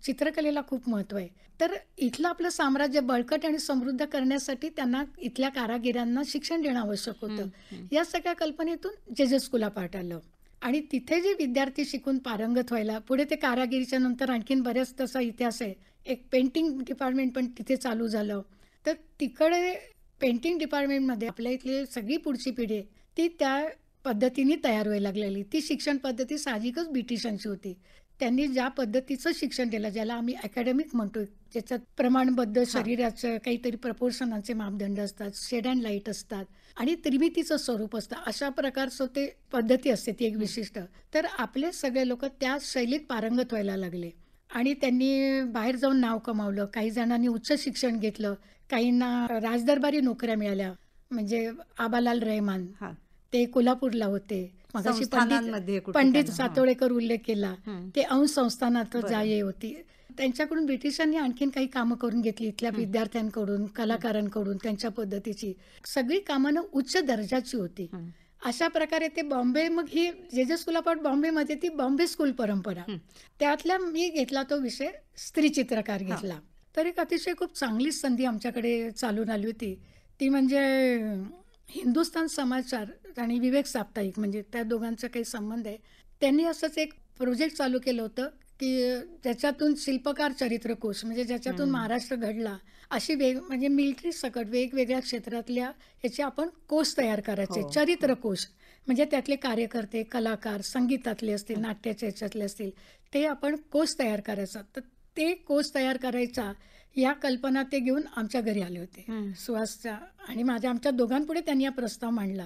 S3: चित्रकलेला खूप महत्त्व आहे. तर इथलं आपलं साम्राज्य बळकट आणि समृद्ध करण्यासाठी त्यांना इथल्या कारागिरांना शिक्षण देणं आवश्यक होतं. या सगळ्या कल्पनेतून जे स्कूल ऑफ आर्ट आलं आणि तिथे जे विद्यार्थी शिकून पारंगत व्हायला, पुढे ते कारागिरीच्या नंतर आणखीन बऱ्याच तसा इतिहास आहे. एक पेंटिंग डिपार्टमेंट पण तिथे चालू झालं. तर तिकडे पेंटिंग डिपार्टमेंटमध्ये आपल्या इथली सगळी पुढची पिढी ती त्या पद्धतीने तयार व्हायला लागलेली. ती शिक्षण पद्धती साहजिकच ब्रिटिशांची होती. त्यांनी ज्या पद्धतीचं शिक्षण दिलं, ज्याला आम्ही अकॅडमिक म्हणतो, ज्याच्यात प्रमाणबद्ध शरीराचं काहीतरी प्रपोर्शनाचे मापदंड असतात, शेड अँड लाईट असतात आणि त्रिमितीचं स्वरूप असतं, अशा प्रकारचं ते पद्धती असते ती एक विशिष्ट. तर आपले सगळे लोक त्या शैलीत पारंगत व्हायला लागले आणि त्यांनी बाहेर जाऊन नाव कमावलं. काही जणांनी उच्च शिक्षण घेतलं, काहींना राजदरबारी नोकऱ्या मिळाल्या. म्हणजे आबालाल रहमान ते कोल्हापूरला होते. मगाशी पंडित सातवळेकर उल्लेख केला, ते अंश संस्थानात जाये होती. त्यांच्याकडून ब्रिटिशांनी आणखीन काही कामं करून घेतली इथल्या विद्यार्थ्यांकडून, कलाकारांकडून. त्यांच्या पद्धतीची सगळी कामं उच्च दर्जाची होती. अशा प्रकारे ते बॉम्बे, मग ही जे स्कूल ऑफ आर्ट बॉम्बेमध्ये ती बॉम्बे स्कूल परंपरा, त्यातल्या मी घेतला तो विषय स्त्री चित्रकार घेतला. तर एक अतिशय खूप चांगली संधी आमच्याकडे चालून आली होती. ती म्हणजे हिंदुस्थान समाचार आणि विवेक साप्ताहिक, म्हणजे त्या दोघांचा काही संबंध आहे. त्यांनी असंच एक प्रोजेक्ट चालू केलं होतं की ज्याच्यातून शिल्पकार चरित्रकोश, म्हणजे ज्याच्यातून महाराष्ट्र घडला, अशी म्हणजे मिलिटरी सकट वेगवेगळ्या क्षेत्रातल्या ह्याचे आपण कोश तयार करायचे. चरित्रकोश म्हणजे त्यातले कार्यकर्ते, कलाकार, संगीतातले असतील, नाट्याच्या ह्याच्यातले असतील, ते आपण कोश तयार करायचा. तर ते कोश तयार करायचा या कल्पना ते घेऊन आमच्या घरी आले होते, सुहासच्या आणि आमच्या दोघांपुढे त्यांनी हा प्रस्ताव मांडला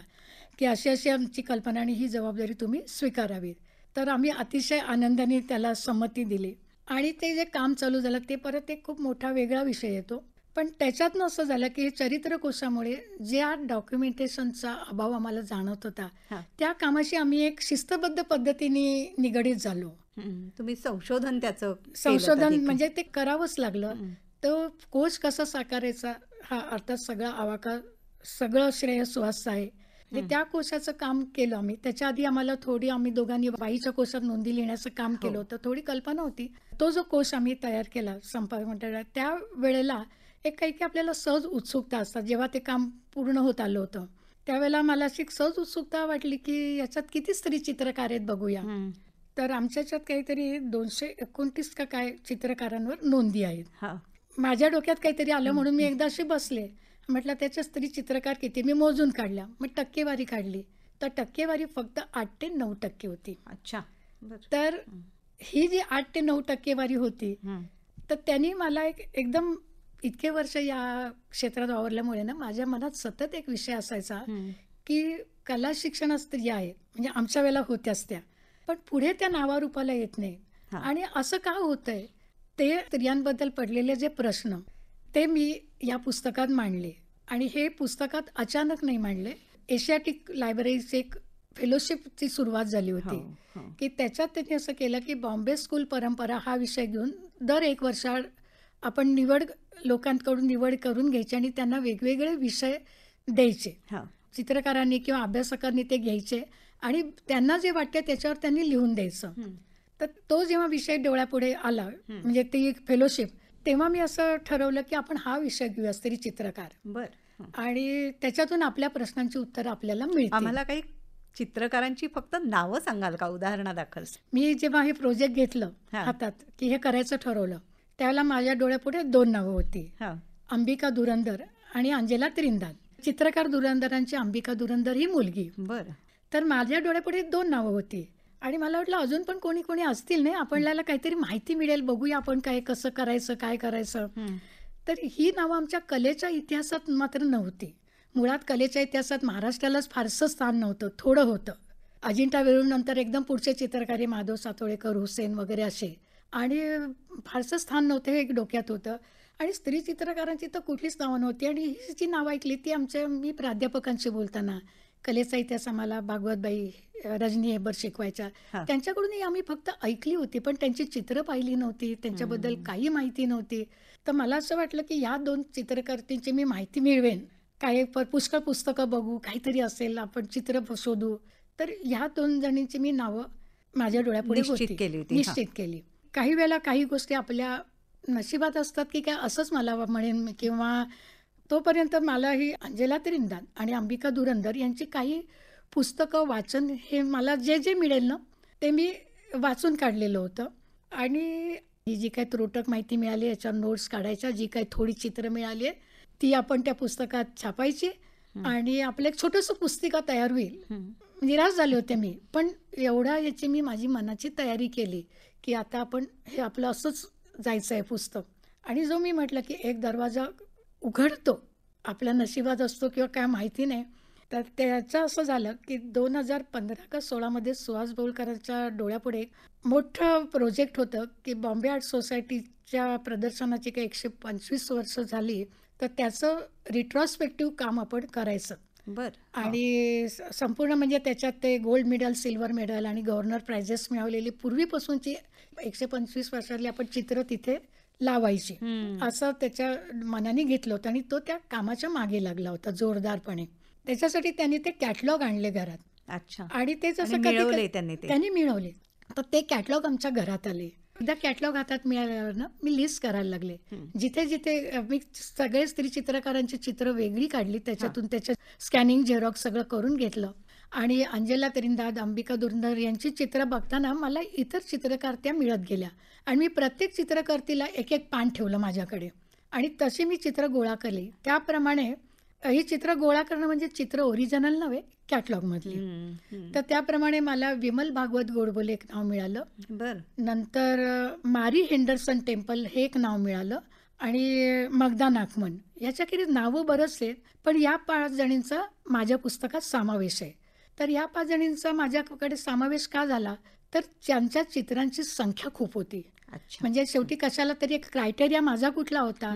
S3: की अशी अशी आमची कल्पना आणि ही जबाबदारी तुम्ही स्वीकारावी. तर आम्ही अतिशय आनंदाने त्याला संमती दिली आणि ते जे काम चालू झालं ते परत एक खूप मोठा वेगळा विषय येतो. पण त्याच्यातनं असं झालं की चरित्रकोशामुळे ज्या डॉक्युमेंटेशनचा अभाव आम्हाला जाणवत होता, त्या कामाशी आम्ही एक शिस्तबद्ध पद्धतीने निगडीत झालो.
S2: तुम्ही
S3: संशोधन म्हणजे ते करावंच लागलं. तो कोश कसा साकारायचा हा अर्थात सगळा आवाका, सगळं श्रेय सुहासचं आहे. त्या कोशाचं काम केलं आम्ही. त्याच्या आधी आम्हाला आम्ही दोघांनी बाईच्या कोशात नोंदी लिहिण्याचं काम केलं होतं. थोडी कल्पना होती. तो जो कोश आम्ही तयार केला संपादक मंडळात, त्या वेळेला एक काही आपल्याला सहज उत्सुकता असतात. जेव्हा ते काम पूर्ण होत आलं होतं त्यावेळेला मला अशी सहज उत्सुकता वाटली की याच्यात किती स्त्री चित्रकार आहेत बघूया. तर आमच्याच्यात काहीतरी 229 का काय चित्रकारांवर नोंदी आहेत. माझ्या डोक्यात काहीतरी आलं म्हणून मी एकदा अशी बसले म्हटलं त्याच्या स्त्री चित्रकार किती, मी मोजून काढल्या, मग टक्केवारी काढली, तर टक्केवारी फक्त 8 ते 9% होती.
S2: अच्छा, बरं.
S3: तर ही जी 8 ते 9 टक्केवारी होती, तर त्यांनी मला एकदम इतके वर्ष या क्षेत्रात वावरल्यामुळे ना माझ्या मनात सतत एक विषय असायचा की कला शिक्षण स्त्रिया आहेत, म्हणजे आमच्या वेळेला होत्याच त्या, पण पुढे त्या नावारूपाला येत नाही. आणि असं का होतंय, ते स्त्रियांबद्दल पडलेले जे प्रश्न ते मी या पुस्तकात मांडले. आणि हे पुस्तकात अचानक नाही मांडले. एशियाटिक लायब्ररीची एक फेलोशिपची सुरुवात झाली होती की त्याच्यात त्यांनी असं केलं की बॉम्बे स्कूल परंपरा हा विषय घेऊन दर 1 वर्षात आपण लोकांकडून निवड करून घ्यायची आणि त्यांना वेगवेगळे विषय द्यायचे. चित्रकारांनी किंवा अभ्यासकांनी ते घ्यायचे आणि त्यांना जे वाटते त्याच्यावर त्यांनी लिहून द्यायचं. तर तो जेव्हा विषय डोळ्यापुढे आला, म्हणजे ती एक फेलोशिप, तेव्हा मी असं ठरवलं की आपण हा विषय घेऊया, स्त्री चित्रकार.
S2: बरं.
S3: आणि त्याच्यातून आपल्या प्रश्नांची उत्तरं आपल्याला मिळतील.
S2: आम्हाला काही चित्रकारांची फक्त नावं सांगाल का, उदाहरणादाखल?
S3: मी जेव्हा हे प्रोजेक्ट घेतलं हातात की हे करायचं ठरवलं, त्यावेळेला माझ्या डोळ्यापुढे 2 नावं होती, अंबिका धुरंधर आणि अंजेला त्रिंदाद. चित्रकार धुरंधरांची अंबिका धुरंधर ही मुलगी.
S2: बरं.
S3: तर माझ्या डोळ्यापुढे 2 नावं होती आणि मला वाटलं अजून पण कोणी कोणी असतील नाही, आपल्याला काहीतरी माहिती मिळेल, बघूया आपण काय कसं करायचं, काय करायचं. तर ही नावं आमच्या कलेच्या इतिहासात मात्र नव्हती. मुळात कलेच्या इतिहासात महाराष्ट्रालाच फारसं स्थान नव्हतं, थोडं होतं. अजिंठा वेरूळनंतर एकदम पुढचे चित्रकार माधव सातोळेकर, हुसेन वगैरे असे, आणि फारसं स्थान नव्हतं हे एक डोक्यात होतं. आणि स्त्री चित्रकारांची तर कुठलीच नावं नव्हती. आणि ही जी नावं ऐकली ती मी प्राध्यापकांशी बोलताना, कलेचा इतिहास आम्हाला भागवतबाई, रजनी हेबर शिकवायच्या, त्यांच्याकडूनही आम्ही फक्त ऐकली होती, पण त्यांची चित्रं पाहिली नव्हती, त्यांच्याबद्दल काही माहिती नव्हती. तर मला असं वाटलं की या 2 चित्रकर्तींची मी माहिती मिळवेन, काय पुष्कळ पुस्तकं बघू, काहीतरी असेल, आपण चित्र शोधू. तर ह्या 2 जणींची मी नावं माझ्या डोळ्यापुढे निश्चित केली. काही वेळेला काही गोष्टी आपल्या नशिबात असतात की काय असंच मला म्हणेन. किंवा तोपर्यंत मला ही अंजेला त्रिंदाद आणि अंबिका धुरंधर यांची काही पुस्तकं वाचन, हे मला जे जे मिळेल ना ते मी वाचून काढलेलं होतं. आणि ही जी काही त्रोटक माहिती मिळाली याच्यावर नोट्स काढायच्या, जी काही थोडी चित्र मिळाली आहे ती आपण त्या पुस्तकात छापायची आणि आपलं एक छोटंसं पुस्तिका तयार होईल. निराश झाले होते मी, पण एवढा याची मी माझी मनाची तयारी केली की आता आपण हे आपलं असंच जायचं आहे पुस्तक. आणि जो मी म्हटलं की एक दरवाजा उघडतो, आपल्या नशिबात असतो किंवा काय माहिती नाही, तर त्याचं असं झालं की 2015 का 16 सुहास बोलकरांच्या डोळ्यापुढे एक मोठं प्रोजेक्ट होतं की बॉम्बे आर्ट सोसायटीच्या प्रदर्शनाची काही 125 वर्ष झाली, तर त्याचं रिट्रॉस्पेक्टिव्ह काम आपण करायचं.
S2: बरं.
S3: आणि संपूर्ण म्हणजे त्याच्यात ते गोल्ड मेडल, सिल्वर मेडल आणि गव्हर्नर प्राइजेस मिळवलेली पूर्वीपासूनची 125 वर्षातली आपण चित्र तिथे लावायची, असं त्याच्या मनाने घेतलं होतं. आणि तो त्या कामाच्या मागे लागला होता जोरदारपणे. त्याच्यासाठी त्यांनी ते कॅटलॉग आणले घरात.
S2: अच्छा.
S3: आणि ते जसं त्यांनी मिळवले, तर ते कॅटलॉग आमच्या घरात आले. एकदा कॅटलॉग हातात मिळाल्यावर ना मी लिस्ट करायला लागले, जिथे जिथे मी सगळे स्त्री चित्रकारांची चित्र वेगळी काढली, त्याच्यातून त्याच्या स्कॅनिंग, झेरॉक्स सगळं करून घेतलं. आणि अंजेला त्रिंदाद, अंबिका धुरंधर यांची चित्र बघताना मला इतर चित्रकारत्या मिळत गेल्या आणि मी प्रत्येक चित्रकर्तीला एक एक पान ठेवलं माझ्याकडे आणि तशी मी चित्र गोळा केली. त्याप्रमाणे ही चित्र गोळा करणं म्हणजे चित्र ओरिजिनल नव्हे, कॅटलॉगमधली. तर त्याप्रमाणे मला विमल भागवत गोडबोले एक नाव मिळालं.
S2: बरं.
S3: नंतर मारी हेंडरसन टेम्पल हे एक नाव मिळालं आणि मगदा नागमन. याच्याखेरीज नावं बरंच आहेत, पण या 5 जणींचा माझ्या पुस्तकात समावेश आहे. तर या 5 जणींचा माझ्याकडे समावेश का झाला, तर त्यांच्या चित्रांची संख्या खूप होती. म्हणजे शेवटी कशाला तरी एक क्रायटेरिया माझा कुठला होता,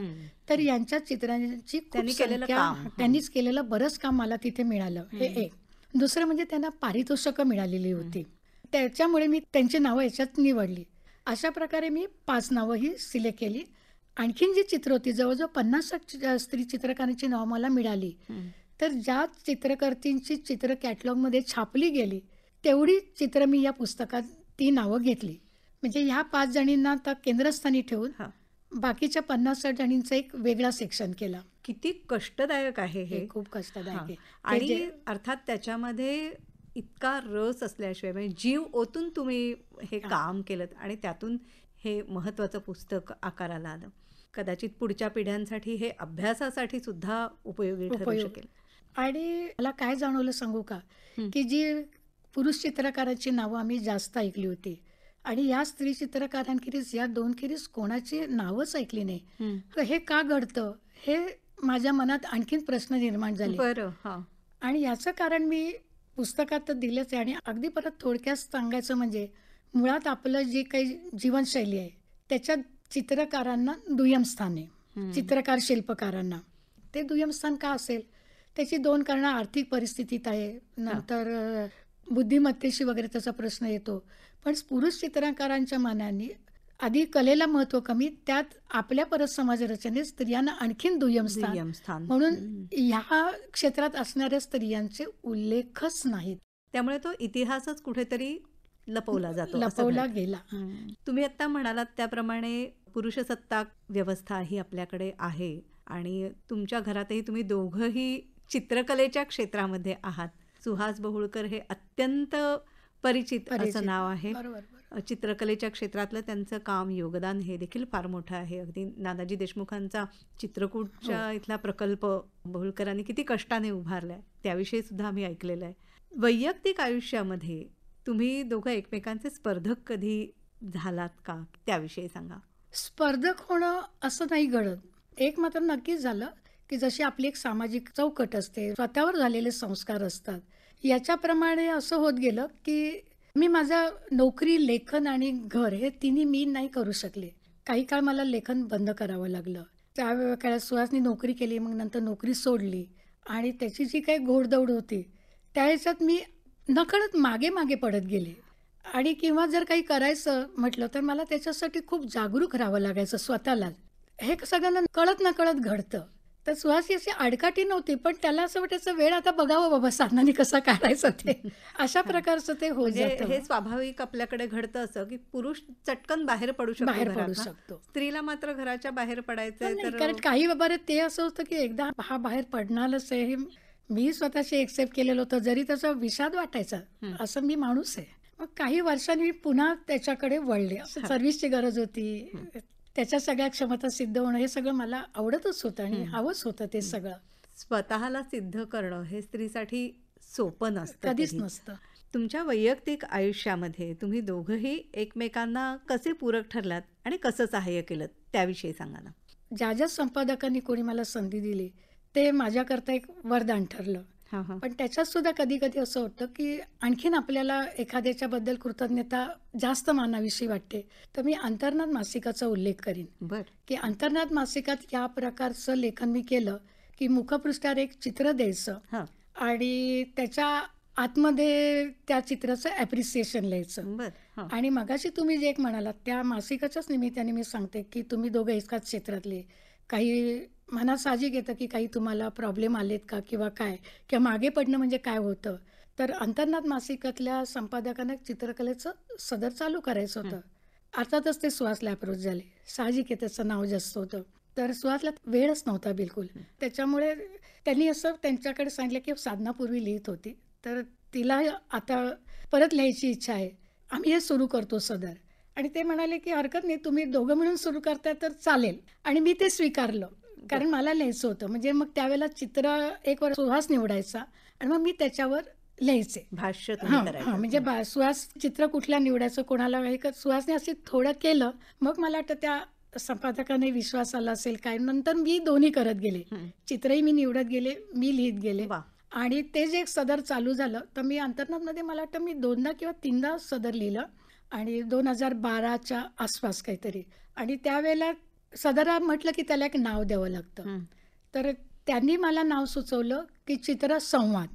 S3: तर यांच्या चित्रांची खूप संख्या, त्यांनीच केलेलं बरंच काम मला तिथे मिळालं, हे एक. दुसरं म्हणजे त्यांना पारितोषिकं मिळालेली होती, त्याच्यामुळे मी त्यांची नावं याच्यात निवडली. अशा प्रकारे मी 5 नावं ही सिलेक्ट केली. आणखीन जी चित्र होती, जवळजवळ 50 स्त्री चित्रकारांची नावं मला मिळाली. तर ज्या चित्रकर्तींची चित्र कॅटलॉगमध्ये छापली गेली तेवढी चित्र मी या पुस्तकात ती नावं घेतली. म्हणजे ह्या 5 जणींना तर केंद्रस्थानी ठेवून बाकीच्या 50-60 जणींचा एक वेगळा सेक्शन केला.
S2: किती कष्टदायक आहे हे.
S3: खूप कष्टदायक आहे.
S2: आणि अर्थात त्याच्यामध्ये इतका रस असल्याशिवाय, म्हणजे जीव ओतून तुम्ही हे काम केलं आणि त्यातून हे महत्त्वाचं पुस्तक आकाराला आलं. कदाचित पुढच्या पिढ्यांसाठी हे अभ्यासासाठी सुद्धा उपयोगी ठरू
S3: उपयोग.
S2: शकेल.
S3: आणि मला काय जाणवलं सांगू का, की जी पुरुष चित्रकारांची नावं आम्ही जास्त ऐकली होती आणि या स्त्री चित्रकारांखेरीज या दोनखेरीज कोणाची नावच ऐकली नाही. तर हे का घडतं हे माझ्या मनात आणखीन प्रश्न निर्माण झाले.
S2: बरं. हा.
S3: आणि याचं कारण मी पुस्तकात तर दिलंच आहे. आणि अगदी परत थोडक्यात सांगायचं म्हणजे मुळात आपलं जे काही जीवनशैली आहे त्याच्यात चित्रकारांना दुय्यम स्थान आहे. चित्रकार शिल्पकारांना ते दुय्यम स्थान का असेल, त्याची 2 कारणं आर्थिक परिस्थितीत आहे, नंतर बुद्धिमत्तेशी वगैरे त्याचा प्रश्न येतो. पण पुरुष चित्रकारांच्या मानाने आधी कलेला महत्व कमी, त्यात आपल्या परत समाज रचनेत स्त्रियांना आणखीन दुय्यम
S2: दुय्यम
S3: स्थान,
S2: स्थान.
S3: म्हणून ह्या क्षेत्रात असणाऱ्या स्त्रियांचे उल्लेखच नाहीत,
S2: त्यामुळे तो इतिहासच कुठेतरी लपवला जातो असं
S3: लपवला
S2: घडतं.
S3: गेला.
S2: तुम्ही आता म्हणालात त्याप्रमाणे पुरुषसत्ताक व्यवस्था ही आपल्याकडे आहे आणि तुमच्या घरातही तुम्ही दोघंही चित्रकलेच्या क्षेत्रामध्ये आहात. सुहास बहुळकर हे अत्यंत परिचित असं नाव आहे.
S3: बरोबर.
S2: चित्रकलेच्या क्षेत्रातलं त्यांचं काम, योगदान हे देखील फार मोठं आहे. अगदी नानाजी देशमुखांचा चित्रकूटच्या इथला प्रकल्प बहुळकरांनी किती कष्टाने उभारलाय त्याविषयी सुद्धा आम्ही ऐकलेलं आहे. वैयक्तिक आयुष्यामध्ये तुम्ही दोघं एकमेकांचे स्पर्धक कधी झालात का, त्याविषयी सांगा.
S3: स्पर्धक होणं असं नाही घडत. एक मात्र नक्कीच झालं की जशी आपली एक सामाजिक चौकट असते, स्वतःवर झालेले संस्कार असतात, याच्याप्रमाणे असं होत गेलं की मी माझा नोकरी, लेखन आणि घर हे तिन्ही मी नाही करू शकले. काही काळ मला लेखन बंद करावं लागलं. त्या सुहासनी नोकरी केली, मग नंतर नोकरी सोडली आणि त्याची जी काही घोडदौड होती त्या ह्याच्यात मी नकळत मागे मागे पडत गेले. आणि किंवा जर काही करायचं म्हटलं तर मला त्याच्यासाठी खूप जागरूक राहावं लागायचं स्वतःलाच. हे सगळ्यांना कळत नकळत घडतं. तर सुहास याची आडकाठी नव्हती, पण त्याला असं वाटायचं वेळ आता बघावं बाबा साधनाने कसं काढायचं ते, अशा प्रकारचं ते होत
S2: म्हणजे
S3: जातं.
S2: हे स्वाभाविक आपल्याकडे घडतं असं की पुरुष चटकन बाहेर पडू शकतो
S3: बाहेर पडू
S2: घरातनं.
S3: शकतो.
S2: स्त्रीला मात्र घराच्या बाहेर पडायचंय
S3: नाही,
S2: तर
S3: कारण काही बाबा ते असं होतं की एकदा हा बाहेर पडणारच आहे हे मी स्वतःशी एक्सेप्ट केलेलं होतं, जरी त्याचा विषाद वाटायचा. असं मी माणूस आहे. मग काही वर्षांनी मी पुन्हा त्याच्याकडे वळले. सर्व्हिसची गरज होती, त्याच्या सगळ्या क्षमता सिद्ध होणं हे सगळं मला आवडतच होतं आणि हवंच होतं ते सगळं.
S2: स्वतःला सिद्ध करणं हे स्त्रीसाठी सोपं नसतं,
S3: कधीच
S2: कधी.
S3: नसतं.
S2: तुमच्या वैयक्तिक आयुष्यामध्ये तुम्ही दोघंही एकमेकांना कसे पूरक ठरलात आणि कसं सहाय्य केलं त्याविषयी सांगा ना.
S3: ज्या ज्या संपादकांनी कोणी मला संधी दिली ते माझ्याकरता एक वरदान ठरलं. पण त्याच्यात सुद्धा कधी कधी असं होतं की आणखीन आपल्याला एखाद्याच्याबद्दल कृतज्ञता जास्त मानावीशी वाटते. तर मी अंतर्नाद मासिकाचा उल्लेख करीन.
S2: बर.
S3: की अंतर्नाद मासिकात या प्रकारचं लेखन मी केलं की मुखपृष्ठावर एक चित्र द्यायचं आणि त्याच्या आतमध्ये त्या चित्राचं ॲप्रिसिएशन लिहायचं.
S2: बर.
S3: आणि मगाशी तुम्ही जे एक म्हणालात त्या मासिकाच्याच निमित्ताने मी सांगते की तुम्ही दोघं एकाच क्षेत्रातले, काही मनात साहजिक येतं की काही तुम्हाला प्रॉब्लेम आलेत का किंवा काय, किंवा मागे पडणं म्हणजे काय होतं. तर अंतर्नाद मासिकातल्या संपादकांना चित्रकलेचं सदर चालू करायचं होतं. अर्थातच ते सुहासला अप्रोच झाले. साहजिक आहे, त्याचं नाव जास्त होतं. तर सुहासला वेळच नव्हता बिलकुल. त्याच्यामुळे त्यांनी असं त्यांच्याकडे सांगितलं की साधना पूर्वी लिहित होती, तर तिला आता परत लिहायची इच्छा आहे, आम्ही हे सुरू करतो सदर. आणि ते म्हणाले की हरकत नाही, तुम्ही दोघं मिळून सुरू करताय तर चालेल. आणि मी ते स्वीकारलं, कारण मला लिहायचं होतं. म्हणजे मग त्यावेळेला चित्र एक वर सुहास निवडायचा आणि मग मी त्याच्यावर लिहायचे
S2: भाष्य तुम्ही करायचं.
S3: म्हणजे सुहास चित्र कुठल्या निवडायचं, कोणाला सुहासने असं थोडं केलं. मग मला वाटतं त्या संपादकाने विश्वास आला असेल काय. नंतर मी दोन्ही करत गेले, चित्रही मी निवडत गेले, मी लिहित गेले. आणि ते जे एक सदर चालू झालं तर मी अंतर्नादमध्ये मला वाटतं मी 2दा किंवा 3दा सदर लिहिलं आणि 2012च्या आसपास काहीतरी. आणि त्यावेळेला सदरा म्हटलं की त्याला एक नाव द्यावं लागतं. तर त्यांनी मला नाव सुचवलं की चित्रसंवाद.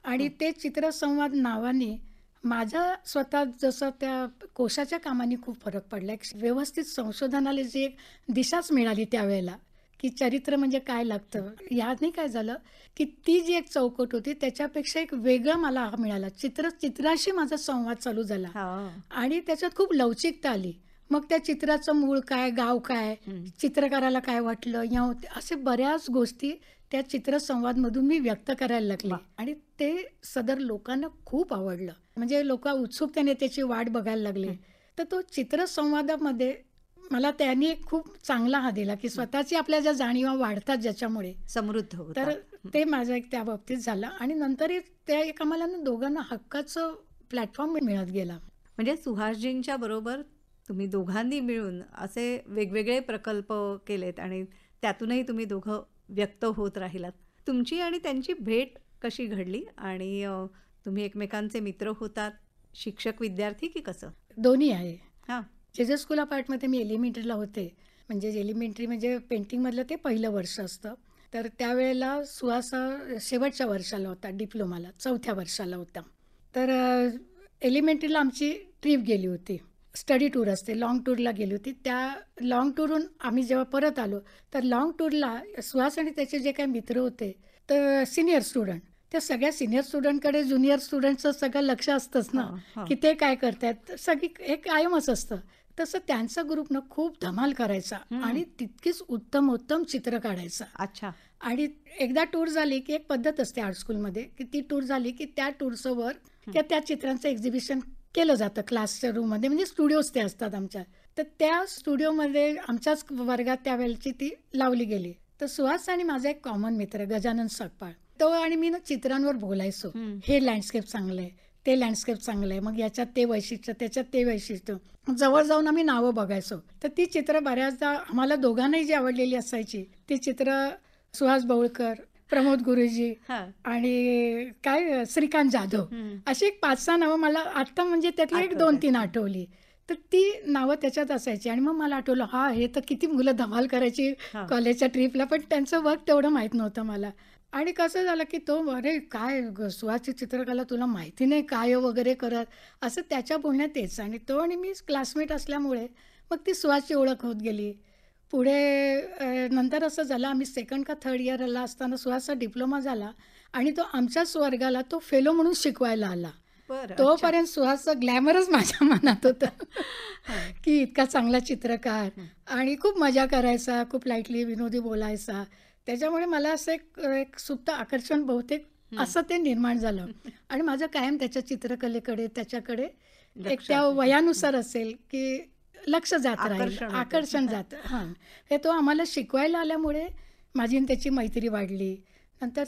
S3: आणि ते चित्रसंवाद नावाने माझ्या स्वतः जसं त्या कोशाच्या कामाने खूप फरक पडला. एक व्यवस्थित संशोधनाला जी एक दिशाच मिळाली त्यावेळेला की चरित्र म्हणजे काय लागतं. याने काय झालं की ती जी एक चौकट होती त्याच्यापेक्षा एक वेगळं मला मिळाला. चित्राशी माझा संवाद चालू झाला आणि त्याच्यात खूप लवचिकता आली. मग त्या चित्राचं मूळ काय, गाव काय, चित्रकाराला काय वाटलं, या असे बऱ्याच गोष्टी त्या चित्रसंवादमधून मी व्यक्त करायला लागले. आणि ते सदर लोकांना खूप आवडलं. म्हणजे लोक उत्सुकतेने त्याची वाट बघायला लागले. तर तो चित्रसंवादामध्ये मला त्यांनी एक खूप चांगला हा दिला की स्वतःची आपल्या ज्या जाणीवा वाढतात ज्याच्यामुळे,
S2: समृद्ध होता.
S3: तर ते माझं एक त्या बाबतीत झालं. आणि नंतरही त्या एक आम्हाला ना दोघांना हक्काचं प्लॅटफॉर्म मिळत गेला.
S2: म्हणजे सुहासजींच्या बरोबर तुम्ही दोघांनी मिळून असे वेगवेगळे प्रकल्प केलेत आणि त्यातूनही तुम्ही दोघं व्यक्त होत राहिलात. तुमची आणि त्यांची भेट कशी घडली आणि तुम्ही एकमेकांचे मित्र होतात, शिक्षक विद्यार्थी की कसं?
S3: दोन्ही आहे.
S2: हां.
S3: जेजे स्कूल ऑफ आर्टमध्ये मी एलिमेंटरीला होते. म्हणजे एलिमेंटरी म्हणजे पेंटिंगमधलं ते पहिलं वर्ष असतं. तर त्यावेळेला सुहास शेवटच्या वर्षाला होता, डिप्लोमाला 4थ्या वर्षाला होता. तर एलिमेंटरीला आमची ट्रिप गेली होती, स्टडी टूर असते, लाँग टूरला गेली होती. त्या लाँग टूरहून आम्ही जेव्हा परत आलो तर लाँग टूरला सुहास आणि त्याचे जे काही मित्र होते तर सिनियर स्टुडंट, त्या सगळ्या सिनियर स्टुडंटकडे ज्युनियर स्टुडंटचं सगळं लक्ष असतंच ना, की ते काय करतायत, सगळी एक कायमच असतं. तसं त्यांचा ग्रुपनं खूप धमाल करायचा आणि तितकीच उत्तम चित्र काढायचा.
S2: अच्छा.
S3: आणि एकदा टूर झाली की एक पद्धत असते आर्ट स्कूलमध्ये की ती टूर झाली की त्या टूरचं वर त्या चित्रांचं एक्झिबिशन केलं जातं क्लासच्या रूममध्ये, म्हणजे स्टुडिओज ते असतात आमच्या. तर त्या स्टुडिओमध्ये आमच्याच वर्गात त्यावेळेची ती लावली गेली. तर सुहास आणि माझा एक कॉमन मित्र गजानन सकपाळ, तो आणि मी ना चित्रांवर बोलायचो. हे लँडस्केप चांगलं आहे, ते लँडस्केप चांगलं आहे, मग याच्यात ते वैशिष्ट्य, त्याच्यात ते वैशिष्ट्य. जवळ जाऊन आम्ही नावं बघायचो. तर ती चित्र बऱ्याचदा आम्हाला दोघांनाही जी आवडलेली असायची ती चित्र सुहास बौळकर, प्रमोद गुरुजी आणि काय श्रीकांत जाधव, अशी एक 5-6 नावं मला आत्ता म्हणजे त्यातली एक 2-3 आठवली. तर ती नावं त्याच्यात असायची. आणि मग मला आठवलं हे तर किती मुलं धमाल करायची कॉलेजच्या ट्रिपला, पण त्यांचं वर्क तेवढं माहीत नव्हतं मला. आणि कसं झालं की तो अरे काय सुहासची चित्रकला तुला माहिती नाही काय वगैरे करत, असं त्याच्या बोलण्यात तेच. आणि तो आणि मी क्लासमेट असल्यामुळे मग ती सुहासची ओळख होत गेली. पुढे नंतर असं झालं, आम्ही 2nd का 3rd इयरला असताना सुहासचा डिप्लोमा झाला आणि तो आमच्याच वर्गाला तो फेलो म्हणून शिकवायला आला. तोपर्यंत सुहासचं ग्लॅमरच माझ्या मनात होतं की इतका चांगला चित्रकार आणि खूप मजा करायचा, खूप लाईटली विनोदी बोलायचा. त्याच्यामुळे मला असं एक सुप्त आकर्षण बहुतेक असं ते निर्माण झालं. आणि माझं कायम त्याच्या चित्रकलेकडे, त्याच्याकडे एक त्या वयानुसार असेल की लक्ष जात राहील, आकर्षण जातं. हे तो आम्हाला शिकवायला आल्यामुळे माझी आणि त्याची मैत्री वाढली. नंतर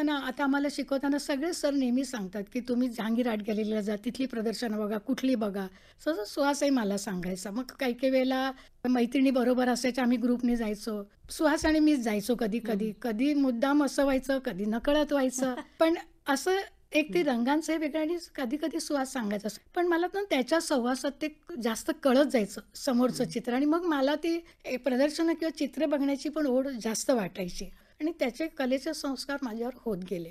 S3: आता आम्हाला शिकवताना सगळे सर नेहमी सांगतात की तुम्ही जहांगीर आर्ट गॅलरीला जा, तिथली प्रदर्शनं बघा, कुठली बघा. तसं सुहासही मला सांगायचा. मग काही वेळेला मैत्रिणी बरोबर असायच्या, आम्ही ग्रुपने जायचो. सुहास आणि मीच जायचो कधी मुद्दाम असं व्हायचं, कधी नकळत व्हायचं. पण असं एक ते रंगांचं वेगळं आणि कधी सुहास सांगायचं. पण मला ना त्याच्या सहवासात ते जास्त कळत जायचं समोरचं चित्र. आणि मग मला ती प्रदर्शनं किंवा चित्र बघण्याची पण ओढ जास्त वाटायची आणि त्याचे कलेचे संस्कार माझ्यावर होत गेले.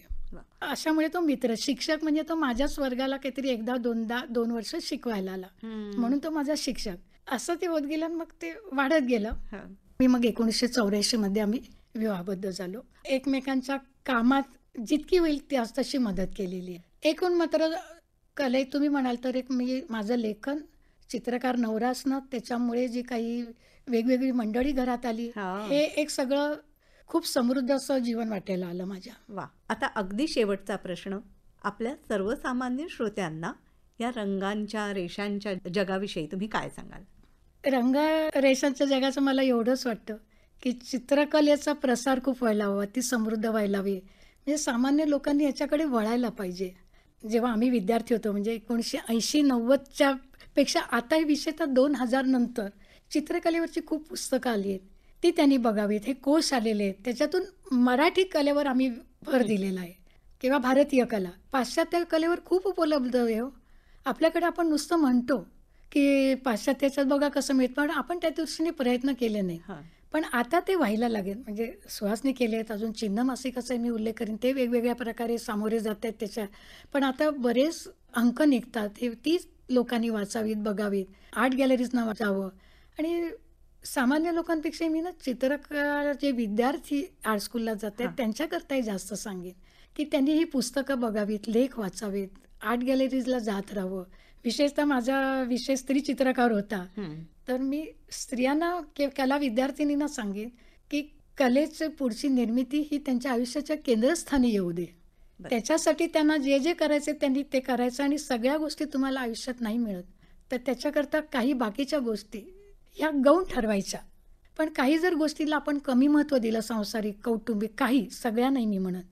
S3: अशामुळे तो मित्र, शिक्षक म्हणजे तो माझ्याच वर्गाला काहीतरी 2 वर्ष शिकवायला आला म्हणून तो माझा शिक्षक. असं ते होत गेलं आणि मग ते वाढत गेलं. मी मग 1984 मध्ये आम्ही विवाहबद्ध झालो. एकमेकांच्या कामात जितकी होईल तशी मदत केलेली आहे. एकूण मात्र कलेत तुम्ही म्हणाल तर माझं लेखन, चित्रकार नवरा असणं, त्याच्यामुळे जी काही वेगवेगळी मंडळी घरात आली, हे एक सगळं खूप समृद्ध असं जीवन वाटायला आलं माझ्या.
S2: वा. आता अगदी शेवटचा प्रश्न, आपल्या सर्वसामान्य श्रोत्यांना या रंगांच्या, रेषांच्या जगाविषयी तुम्ही काय सांगाल?
S3: रंग रेषांच्या जगाचं मला एवढंच वाटतं की चित्रकलेचा प्रसार खूप व्हायला हवा, ती समृद्ध व्हायला हवी. म्हणजे सामान्य लोकांनी याच्याकडे वळायला पाहिजे. जेव्हा आम्ही विद्यार्थी होतो म्हणजे 1980-90च्या पेक्षा आता हे विषय तर 2000 नंतर चित्रकलेवरची खूप पुस्तकं आली आहेत, ती त्यांनी बघावीत. हे कोर्स आलेले आहेत, त्याच्यातून मराठी कलेवर आम्ही भर दिलेला आहे किंवा भारतीय कला. पाश्चात्य कलेवर खूप उपलब्ध आहे हो. आपल्याकडे आपण नुसतं म्हणतो की पाश्चात्याच्यात बघा कसं मिळतं, पण आपण त्या दृष्टीने प्रयत्न केले नाही. पण आता ते व्हायला लागेल. म्हणजे सुहासने केले आहेत, अजून चिन्ह मासिकाचा मी उल्लेख करीन, ते वेगवेगळ्या प्रकारे सामोरे जात आहेत त्याच्या. पण आता बरेच अंक निघतात, हे तीच लोकांनी वाचावीत, बघावीत, आर्ट गॅलरीजना वाचावं. आणि सामान्य लोकांपेक्षा मी ना चित्रकार जे विद्यार्थी आर्ट स्कूलला जात आहेत त्यांच्याकरताही जास्त सांगेन की त्यांनी ही पुस्तकं बघावीत, लेख वाचावेत, आर्ट गॅलरीजला जात राहावं. विशेषतः माझा विषय स्त्री चित्रकार होता, तर मी स्त्रियांना कला विद्यार्थिनींना सांगेन की कलेची पुढची निर्मिती ही त्यांच्या आयुष्याच्या केंद्रस्थानी येऊ दे. त्याच्यासाठी त्यांना जे जे करायचे त्यांनी ते करायचं. आणि सगळ्या गोष्टी तुम्हाला आयुष्यात नाही मिळत, तर त्याच्याकरता काही बाकीच्या गोष्टी ह्या गौण ठरवायच्या. पण काही जर गोष्टीला आपण कमी महत्त्व दिलं, सांसारिक, कौटुंबिक, काही, सगळ्या नाही मी म्हणत.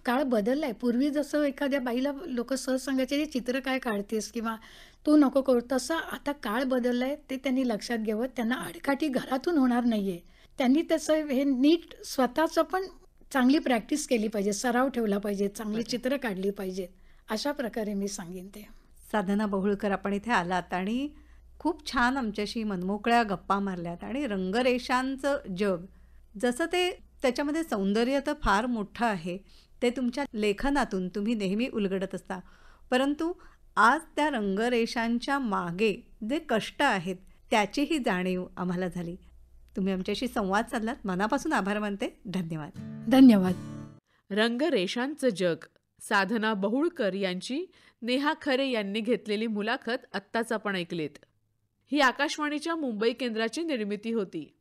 S3: काळ बदलला आहे. पूर्वी जसं एखाद्या बाईला लोकं सहज सांगायचे, "हे चित्र काय काढतेस?" किंवा "तू नको करू." तसं आता काळ बदलला आहे, ते त्यांनी लक्षात घ्यावं. त्यांना आडकाठी घरातून होणार नाही आहे. त्यांनी त्याचं हे नीट स्वतःचं पण चांगली प्रॅक्टिस केली पाहिजे, सराव ठेवला पाहिजे, चांगली चित्र काढली पाहिजेत. अशा प्रकारे मी सांगेन ते.
S2: साधना बहुळकर, आपण इथे आलात आणि खूप छान आमच्याशी मनमोकळ्या गप्पा मारल्यात. आणि रंगरेषांचं जग, जसं ते त्याच्यामध्ये सौंदर्य तर फार मोठं आहे, ते तुमच्या लेखनातून तुम्ही नेहमी उलगडत असता. परंतु आज त्या रंगरेषांच्या मागे जे कष्ट आहेत त्याचीही जाणीव आम्हाला झाली. तुम्ही आमच्याशी संवाद साधलात, मनापासून आभार मानते. धन्यवाद.
S3: धन्यवाद.
S1: रंगरेषांचं जग, साधना बहुळकर यांची नेहा खरे यांनी घेतलेली मुलाखत आत्ताच आपण ऐकलीत. ही आकाशवाणीच्या मुंबई केंद्राची निर्मिती होती.